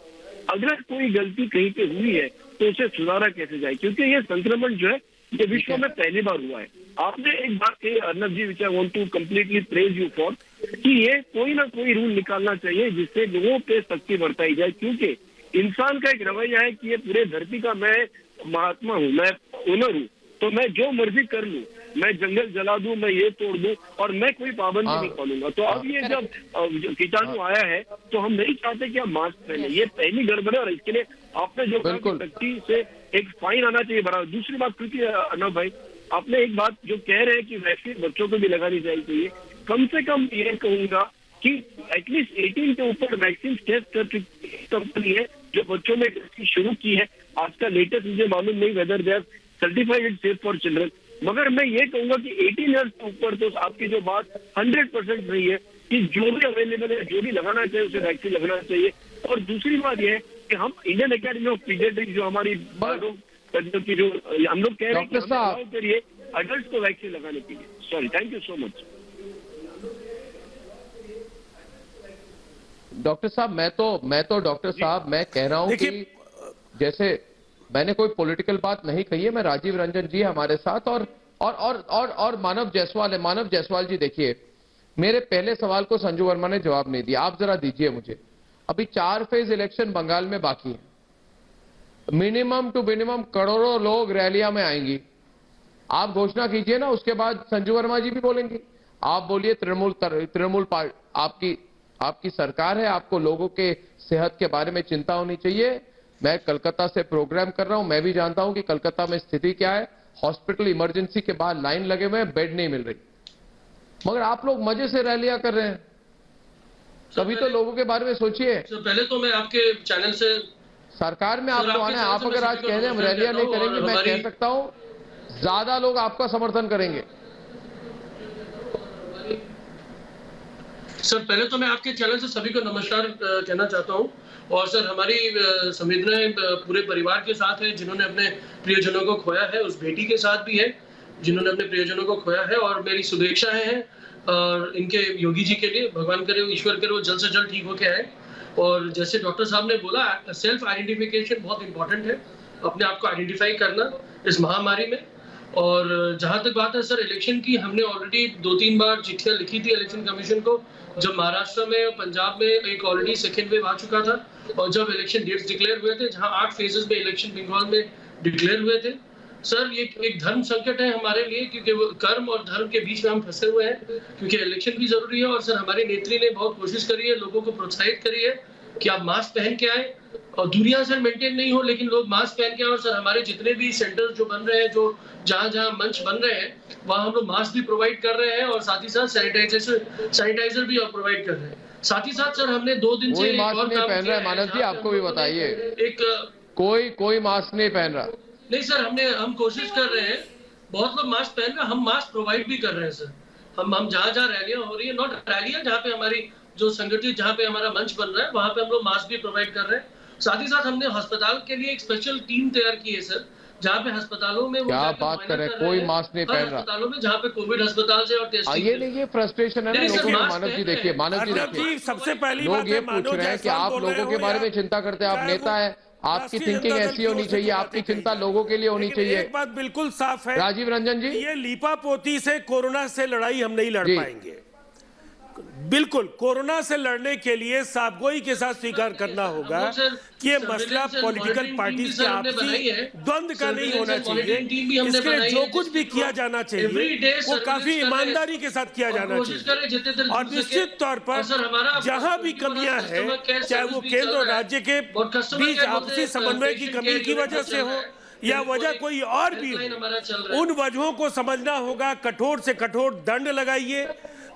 [SPEAKER 14] अगर कोई गलती कहीं पे हुई है तो उसे सुधारा कैसे जाए, क्योंकि ये संक्रमण जो है ये विश्व में पहली बार हुआ है। आपने एक बात कही Arnab ji, which I want to completely praise you for, कि ये कोई ना कोई रूल निकालना चाहिए जिससे लोगों पे सख्ती बरताई जाए। क्योंकि इंसान का एक रवैया है कि ये पूरे धरती का मैं महात्मा हूँ, मैं ओनर हूँ, तो मैं जो मर्जी कर लूँ, मैं जंगल जला दूं, मैं ये तोड़ दूं और मैं कोई पाबंदी नहीं खोलूंगा। तो अब ये जब कीटाणु आया है तो हम नहीं चाहते कि आप मास्क पहने। ये पहली गड़बड़ है और इसके लिए आपने जो सख्ती से एक फाइन आना चाहिए बराबर। दूसरी बात, क्योंकि अर्नब भाई आपने एक बात जो कह रहे हैं कि वैक्सीन बच्चों को भी लगानी चाहिए, कम से कम ये कहूंगा कि एटलीस्ट 18 के ऊपर वैक्सीन टेस्ट कर चुकी कंपनी है जो बच्चों में वैक्सीन शुरू की है। आज का लेटेस्ट मुझे मालूम नहीं whether they are certified it safe for children, मगर मैं ये कहूंगा कि 18 ईयर्स के ऊपर तो आपकी जो बात 100% रही है कि जो भी अवेलेबल है, जो भी लगाना चाहिए उसे वैक्सीन लगना चाहिए। और दूसरी बात यह है कि हम इंडियन अकेडमी ऑफ पीडियाट्रिक्स जो हमारी की जो हम लोग कह रहे हैं कि करिए अडल्ट को वैक्सीन लगाने के लिए। Sorry, thank you so much.
[SPEAKER 3] Doctor साहब मैं तो डॉक्टर साहब मैं कह रहा हूं कि जैसे मैंने कोई पॉलिटिकल बात नहीं कही है, मैं राजीव रंजन जी हमारे साथ और मानव जायसवाल है। मानव जायसवाल जी देखिए, मेरे पहले सवाल को संजू वर्मा ने जवाब नहीं दिया, आप जरा दीजिए मुझे। अभी 4 फेज इलेक्शन बंगाल में बाकी है, मिनिमम टू मिनिमम करोड़ों लोग रैलियां में आएंगी। आप घोषणा कीजिए ना, उसके बाद संजू वर्मा जी भी बोलेंगे। आप बोलिए तृणमूल आपकी सरकार है, आपको लोगों के सेहत के बारे में चिंता होनी चाहिए। मैं कलकत्ता से प्रोग्राम कर रहा हूं, मैं भी जानता हूं कि कलकत्ता में स्थिति क्या है। हॉस्पिटल इमरजेंसी के बाद लाइन लगे हुए हैं, बेड नहीं मिल रही, मगर आप लोग मजे से रैलियां कर रहे हैं। कभी तो लोगों के बारे में सोचिए।
[SPEAKER 15] पहले तो मैं आपके चैनल से
[SPEAKER 3] सरकार में आपको आना है। आप अगर आज कह रहे हैं हम रैलियां नहीं करेंगे, मैं कह सकता हूं ज्यादा लोग आपका समर्थन करेंगे।
[SPEAKER 15] सर पहले तो मैं आपके चैनल से सभी को नमस्कार कहना चाहता हूं। और सर हमारी संवेदनाएं पूरे परिवार के साथ है जिन्होंने अपने प्रियजनों को खोया है, उस बेटी के साथ भी है जिन्होंने अपने प्रियजनों को खोया है। और मेरी शुभेच्छाएं हैं इनके योगी जी के लिए, भगवान करे, ईश्वर करे वो जल्द से जल्द ठीक होके आए। और जैसे डॉक्टर साहब ने बोला, सेल्फ आइडेंटिफिकेशन बहुत इंपॉर्टेंट है, अपने आप को आइडेंटिफाई करना इस महामारी में। और जहां तक बात है सर इलेक्शन की, हमने ऑलरेडी 2-3 बार चिट्ठियां लिखी थी इलेक्शन कमीशन को। जब महाराष्ट्र में और पंजाब में एक ऑलरेडी सेकेंड वेव आ चुका था, और जब इलेक्शन डेट्स डिक्लेयर हुए थे, जहां 8 फेजेस में इलेक्शन बंगाल में डिक्लेयर हुए थे। सर ये एक धर्म संकट है हमारे लिए, क्योंकि वो कर्म और धर्म के बीच में हम फंसे हुए हैं, क्योंकि इलेक्शन भी जरूरी है। और सर हमारी नेत्री ने बहुत कोशिश करी है, लोगों को प्रोत्साहित करी है कि आप मास्क पहन के आए, और दूरियां सर मेंटेन नहीं हो लेकिन लोग मास्क पहन के आए। और सर हमारे जितने भी सेंटर्स जो बन रहे हैं, जो जहां मंच बन रहे हैं, वहां हम लोग मास्क भी प्रोवाइड कर रहे हैं और साथ ही साथ सैनिटाइजर भी प्रोवाइड कर रहे हैं। साथ ही साथ सर हमने 2 दिन से
[SPEAKER 3] मास्क नहीं पहन रहा है। मानव जी आपको भी बताइए, कोई मास्क नहीं पहन रहा।
[SPEAKER 15] नहीं सर हम कोशिश कर रहे हैं, बहुत लोग मास्क पहन रहे हैं, हम मास्क प्रोवाइड भी कर रहे हैं सर। हम जहां रैलियां हो रही है, नॉट रैलियां, जहाँ पे हमारी जो संगठित जहाँ पे हमारा मंच बन रहा है, वहां पे हम लोग मास्क भी प्रोवाइड कर रहे हैं। साथ ही साथ हमने अस्पताल के लिए एक स्पेशल टीम तैयार की है सर, जहाँ पे अस्पतालों में
[SPEAKER 3] क्या बात कर रहे हैं, कोई मास्क नहीं पहन रहा
[SPEAKER 15] अस्पतालों में, जहाँ पे कोविड अस्पताल से और टेस्टिंग।
[SPEAKER 3] ये नहीं, ये फ्रस्ट्रेशन है ना लोगों में। मानव जी देखिए,
[SPEAKER 16] सबसे पहली
[SPEAKER 3] लोग ये पूछ रहे हैं कि आप लोगों के बारे में चिंता करते हैं, आप नेता है, आपकी थिंकिंग ऐसी होनी चाहिए, आपकी चिंता लोगों के लिए होनी चाहिए।
[SPEAKER 16] एक बात बिल्कुल साफ है
[SPEAKER 3] राजीव रंजन जी,
[SPEAKER 16] ये लीपापोती से कोरोना से लड़ाई हम नहीं लड़ पाएंगे। बिल्कुल कोरोना से लड़ने के लिए साफगोई के साथ स्वीकार करना होगा कि ये मसला पॉलिटिकल पार्टी के आपसी द्वंद्व का नहीं होना चाहिए। इसके लिए जो कुछ भी किया जाना चाहिए वो काफी ईमानदारी के साथ किया जाना चाहिए। और निश्चित तौर पर जहां भी कमियां हैं, चाहे वो केंद्र और राज्य के बीच आपसी समन्वय की कमी की वजह से हो या वजह कोई और भी हो, उन वजहों को समझना होगा। कठोर से कठोर दंड लगाइए।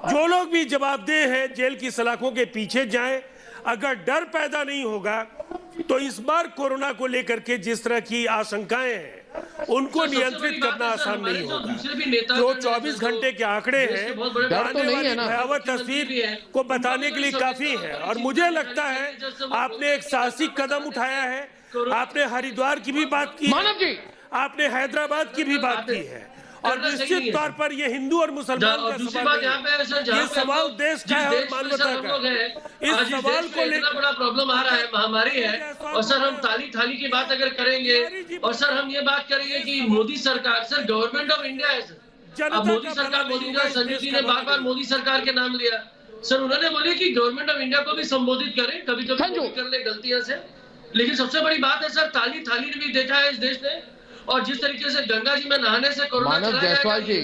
[SPEAKER 16] जो लोग भी जवाबदेह हैं जेल की सलाखों के पीछे जाएं। अगर डर पैदा नहीं होगा तो इस बार कोरोना को लेकर के जिस तरह की आशंकाएं हैं उनको नियंत्रित करना आसान नहीं होगा। जो 24 घंटे के आंकड़े हैं आने वाली भयावह तस्वीर को बताने के लिए काफी है। और मुझे लगता है आपने एक साहसिक कदम उठाया है। आपने हरिद्वार की भी बात की, आपने हैदराबाद की भी बात की है। और निश्चित तौर पर ये हिंदू और मुसलमान का सवाल नहीं, ये सवाल देश का है और मानवता का।
[SPEAKER 15] इस सवाल को लेकर बड़ा प्रॉब्लम आ रहा है, महामारी है। और सर हम थाली की बात अगर करेंगे, और सर हम ये बात करेंगे कि मोदी सरकार, सर गवर्नमेंट ऑफ इंडिया है सर। अब मोदी सरकार, मोदी संजय जी ने बार मोदी सरकार के नाम लिया सर। उन्होंने बोले कि गवर्नमेंट ऑफ इंडिया को भी संबोधित करें, कभी कभी कर ले गलतियां से। लेकिन सबसे बड़ी बात है सर, थाली ने भी देखा है इस देश ने। और जिस तरीके से गंगा जी में नहाने से कोरोना
[SPEAKER 3] मानव जायसवाल जी,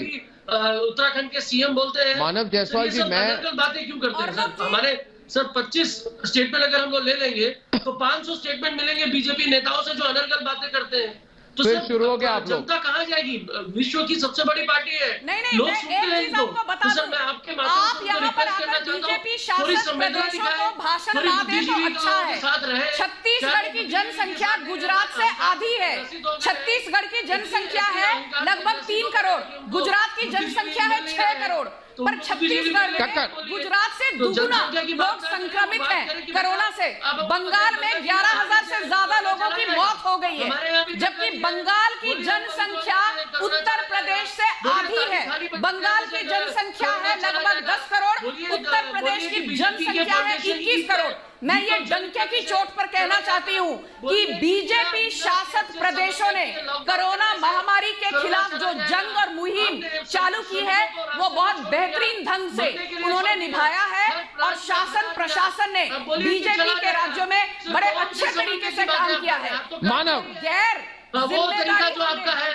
[SPEAKER 15] उत्तराखंड के सीएम बोलते हैं।
[SPEAKER 3] मानव जायसवाल जी, मैं
[SPEAKER 15] बातें क्यों करते हैं सर? हमारे सर 25 स्टेटमेंट अगर हम लोग ले लेंगे तो 500 स्टेटमेंट मिलेंगे बीजेपी नेताओं से जो अनर्गल बातें करते हैं। तो
[SPEAKER 3] फिर
[SPEAKER 15] सर,
[SPEAKER 3] शुरू हो गया आप लोग।
[SPEAKER 15] जनता कहाँ जाएगी? विश्व की सबसे बड़ी पार्टी है।
[SPEAKER 12] नहीं,
[SPEAKER 15] लोग
[SPEAKER 12] मैं
[SPEAKER 15] सुनते
[SPEAKER 12] एक
[SPEAKER 15] हैं
[SPEAKER 12] चीज
[SPEAKER 15] इनको।
[SPEAKER 12] आपको बता
[SPEAKER 15] तो सर
[SPEAKER 12] दूं।
[SPEAKER 15] मैं आपके माध्यम
[SPEAKER 12] आप
[SPEAKER 15] से
[SPEAKER 12] यहाँ पर
[SPEAKER 15] रिक्वेस्ट करना
[SPEAKER 12] आकर
[SPEAKER 15] चाहता
[SPEAKER 12] बीजेपी
[SPEAKER 15] हूँ, थोड़ी
[SPEAKER 12] शासित
[SPEAKER 15] संवेदना
[SPEAKER 12] प्रदेशों
[SPEAKER 15] दिखाएं,
[SPEAKER 12] को भाषण
[SPEAKER 15] थोड़ी
[SPEAKER 12] ना दे तो
[SPEAKER 15] बुद्धिजीवी
[SPEAKER 12] अच्छा
[SPEAKER 15] लोगों के
[SPEAKER 12] है।
[SPEAKER 15] साथ रहे।
[SPEAKER 12] छत्तीसगढ़ की जनसंख्या गुजरात से आधी है। छत्तीसगढ़ की जनसंख्या है लगभग 3 करोड़, गुजरात की जनसंख्या है 6 करोड़, पर छत्तीसगढ़ में गुजरात से दुगुना लोग संक्रमित हैं कोरोना से। बंगाल में 11,000 से ज्यादा लोगों की मौत हो गई है, जबकि बंगाल की जनसंख्या उत्तर प्रदेश से आधी है। बंगाल की जनसंख्या है लगभग 10 करोड़, उत्तर प्रदेश की जनसंख्या है 21 करोड़। मैं ये डंके की चोट पर कहना चाहती हूँ कि बीजेपी शासित प्रदेशों ने कोरोना महामारी के खिलाफ जो जंग और मुहिम चालू की है वो बहुत बेहतरीन ढंग से उन्होंने निभाया है, और शासन प्रशासन ने बीजेपी के राज्यों में बड़े अच्छे तरीके से काम किया है।
[SPEAKER 3] मानव
[SPEAKER 12] गैर
[SPEAKER 15] वो तरीका जो आपका है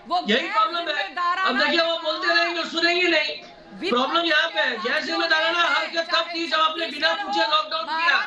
[SPEAKER 12] वो
[SPEAKER 15] यही प्रॉब्लम है। अब देखिए वो बोलते रहेंगे, सुनेंगे नहीं। प्रॉब्लम यहाँ पे है। गैर जिम्मेदाराना हरकत कब थी? जब आपने बिना पूछे लॉकडाउन किया।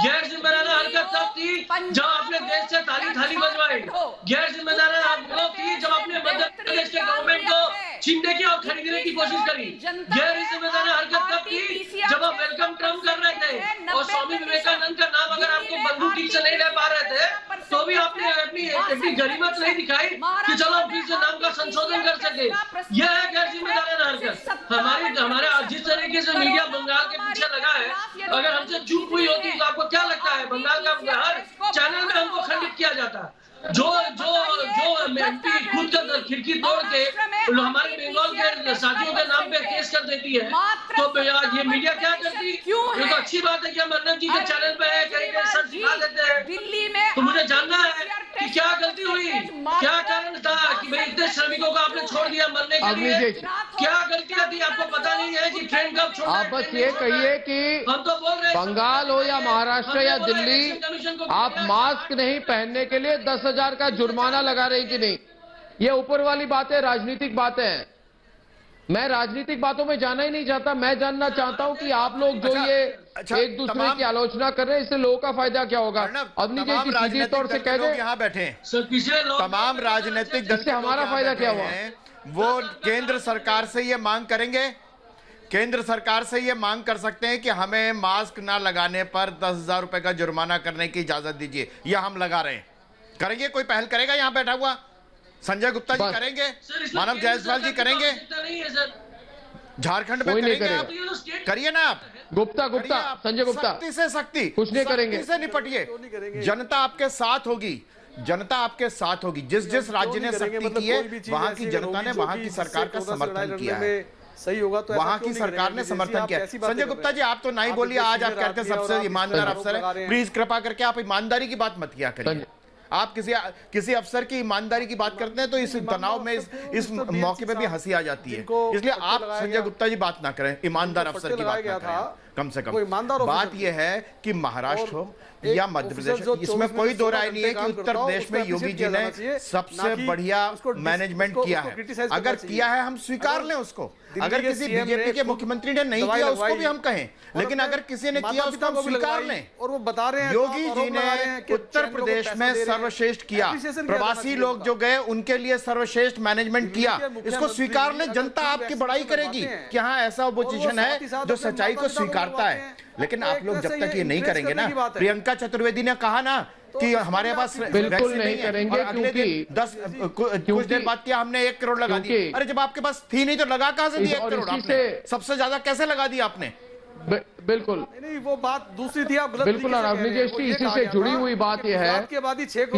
[SPEAKER 15] गैर जिम्मेदाराना हरकत कब थी? जब आपने देश से थाली बजवाई। गैर जिम्मेदाराना वो थी जब आपने मध्य प्रदेश के गवर्नमेंट को छीनने की और खरीदने की कोशिश करी। गैर जिम्मेदाराना हरकत कब थी? जब आप वेलकम ट्रम्प कर रहे थे और स्वामी विवेकानंद का नाम अगर आपको बंदूक ठीक से नहीं ले पा रहे थे तो भी आपने अपनी गरीमत नहीं दिखाई कि चलो हम फिर से नाम का संशोधन कर सके। यह है गैर जिम्मेदाराना हरकत। हमारे जिस तरीके से मीडिया बंगाल के पीछे लगा है, अगर हमसे चूक हुई होती तो आपको क्या लगता है? बंगाल का हर चैनल में हमको खंडित किया जाता। जो एमपी खुद का खिड़की तोड़ के हमारे बंगाल के साथियों के नाम पे केस कर देती है, तो ये मीडिया क्या करती? ये तो अच्छी बात है कि हम अर्नब जी के चैनल पे है, कहीं सच दिखा देते हैं।
[SPEAKER 12] दिल्ली में
[SPEAKER 15] तो मुझे जानना है कि क्या गलती हुई, क्या कारण था कि भाई इतने श्रमिकों को आपने छोड़ दिया मरने के लिए? क्या गलतियां थी? आपको पता नहीं है कि ट्रेन कब छोड़ना है?
[SPEAKER 3] आप बस ये कहिए कि
[SPEAKER 15] हम तो बोल रहे हैं
[SPEAKER 3] बंगाल हो या महाराष्ट्र या दिल्ली, आप मास्क नहीं पहनने के लिए 10,000 का जुर्माना लगा रहे कि नहीं? ये ऊपर वाली बातें राजनीतिक बातें हैं। मैं राजनीतिक बातों में जाना ही नहीं चाहता। मैं जानना चाहता हूं कि आप लोग जो ये एक दूसरे की आलोचना कर रहे हैं, इससे लोगों का फायदा क्या होगा? अवनी जी की सीधी तौर से कह दें,
[SPEAKER 13] यहाँ बैठे हैं
[SPEAKER 15] पिछले
[SPEAKER 13] तमाम राजनीतिक दल
[SPEAKER 3] इससे हमारा फायदा क्या हुआ?
[SPEAKER 13] वो केंद्र सरकार से ये मांग करेंगे, केंद्र सरकार से ये मांग कर सकते हैं कि हमें मास्क ना लगाने पर 10,000 रुपए का जुर्माना करने की इजाजत दीजिए। यह हम लगा रहे हैं। करेंगे? कोई पहल करेगा? यहाँ बैठा हुआ संजय गुप्ता जी करेंगे, मानव जायसवाल जी करेंगे, झारखंड में करेंगे आप? करिए ना आप।
[SPEAKER 3] गुप्ता संजय गुप्ता
[SPEAKER 13] सख्ती से सख्ती
[SPEAKER 3] कुछ नहीं करेंगे,
[SPEAKER 13] से निपटिए। जनता आपके साथ होगी, जनता आपके साथ होगी। जिस राज्य ने सख्ती की है वहां की जनता ने वहां की सरकार का समर्थन किया है,
[SPEAKER 10] सही होगा तो
[SPEAKER 13] वहां की सरकार ने समर्थन किया। संजय गुप्ता जी आप तो नहीं बोलिए, आज आप कहते हैं सबसे ईमानदार अफसर है। प्लीज कृपा करके आप ईमानदारी की बात मत किया करिए। आप किसी अफसर की ईमानदारी की बात करते हैं तो इस तनाव में इस मौके पे भी हंसी आ जाती है। इसलिए आप संजय गुप्ता जी बात ना करें, ईमानदार अफसर की बात ना करें। कम से कम बात यह है कि महाराष्ट्र हो या मध्य प्रदेश, इसमें कोई दो राय नहीं है कि उत्तर प्रदेश में योगी जी ने सबसे बढ़िया मैनेजमेंट किया है। अगर किया है हम स्वीकार लें उसको। अगर किसी बीजेपी के मुख्यमंत्री ने नहीं किया उसको भी हम कहें, लेकिन अगर किसी ने किया उसको हम स्वीकार लें।
[SPEAKER 10] और वो बता रहे हैं
[SPEAKER 13] योगी जी ने उत्तर प्रदेश में सर्वश्रेष्ठ किया, प्रवासी लोग जो गए उनके लिए सर्वश्रेष्ठ मैनेजमेंट किया, इसको स्वीकार लें। जनता आपकी बड़ाई करेगी कि हाँ ऐसा अपोजिशन है जो सच्चाई को स्वीकारता है। लेकिन आप लोग जब तक ये नहीं करेंगे ना, प्रियंका चतुर्वेदी ने कहा ना कि हमारे पास
[SPEAKER 3] बिल्कुल नहीं करेंगे, क्योंकि
[SPEAKER 13] 10 कुछ देर बाद किया हमने 1 करोड़ लगा दी। अरे जब आपके पास थी नहीं तो लगा कहां से दिया 1 करोड़? आपने सबसे ज्यादा कैसे लगा दिया आपने?
[SPEAKER 3] बिल्कुल
[SPEAKER 10] नहीं, वो बात दूसरी थी। आप
[SPEAKER 3] बिल्कुल इसी से जुड़ी हुई बात यह है कि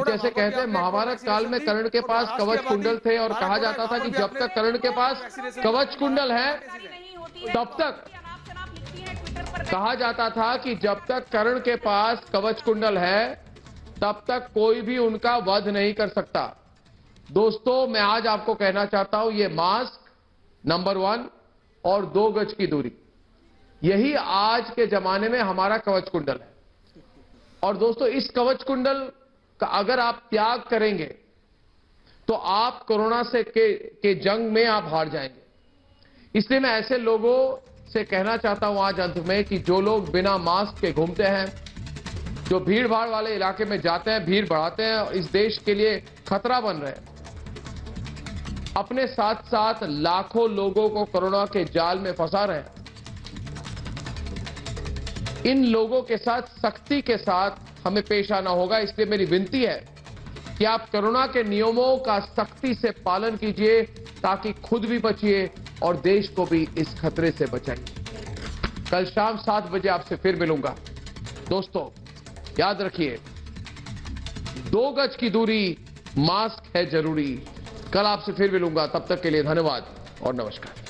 [SPEAKER 3] जैसे कहते हैं महाभारत काल में कर्ण के पास कवच कुंडल थे और कहा जाता था कि जब तक कर्ण के पास कवच कुंडल है तब तक, कहा जाता था कि जब तक कर्ण के पास कवच कुंडल है तब तक कोई भी उनका वध नहीं कर सकता। दोस्तों मैं आज आपको कहना चाहता हूं, ये मास्क नंबर 1 और 2 गज की दूरी, यही आज के जमाने में हमारा कवच कुंडल है। और दोस्तों इस कवच कुंडल का अगर आप त्याग करेंगे तो आप कोरोना से के जंग में आप हार जाएंगे। इसलिए मैं ऐसे लोगों से कहना चाहता हूं आज अंत में कि जो लोग बिना मास्क के घूमते हैं, जो भीड़ भाड़ वाले इलाके में जाते हैं, भीड़ बढ़ाते हैं और इस देश के लिए खतरा बन रहे हैं, अपने साथ साथ लाखों लोगों को कोरोना के जाल में फंसा रहे हैं। इन लोगों के साथ सख्ती के साथ हमें पेश आना होगा। इसलिए मेरी विनती है कि आप कोरोना के नियमों का सख्ती से पालन कीजिए ताकि खुद भी बचिए और देश को भी इस खतरे से बचाइए। कल शाम 7 बजे आपसे फिर मिलूंगा। दोस्तों याद रखिए, 2 गज की दूरी, मास्क है जरूरी। कल आपसे फिर मिलूंगा, तब तक के लिए धन्यवाद और नमस्कार।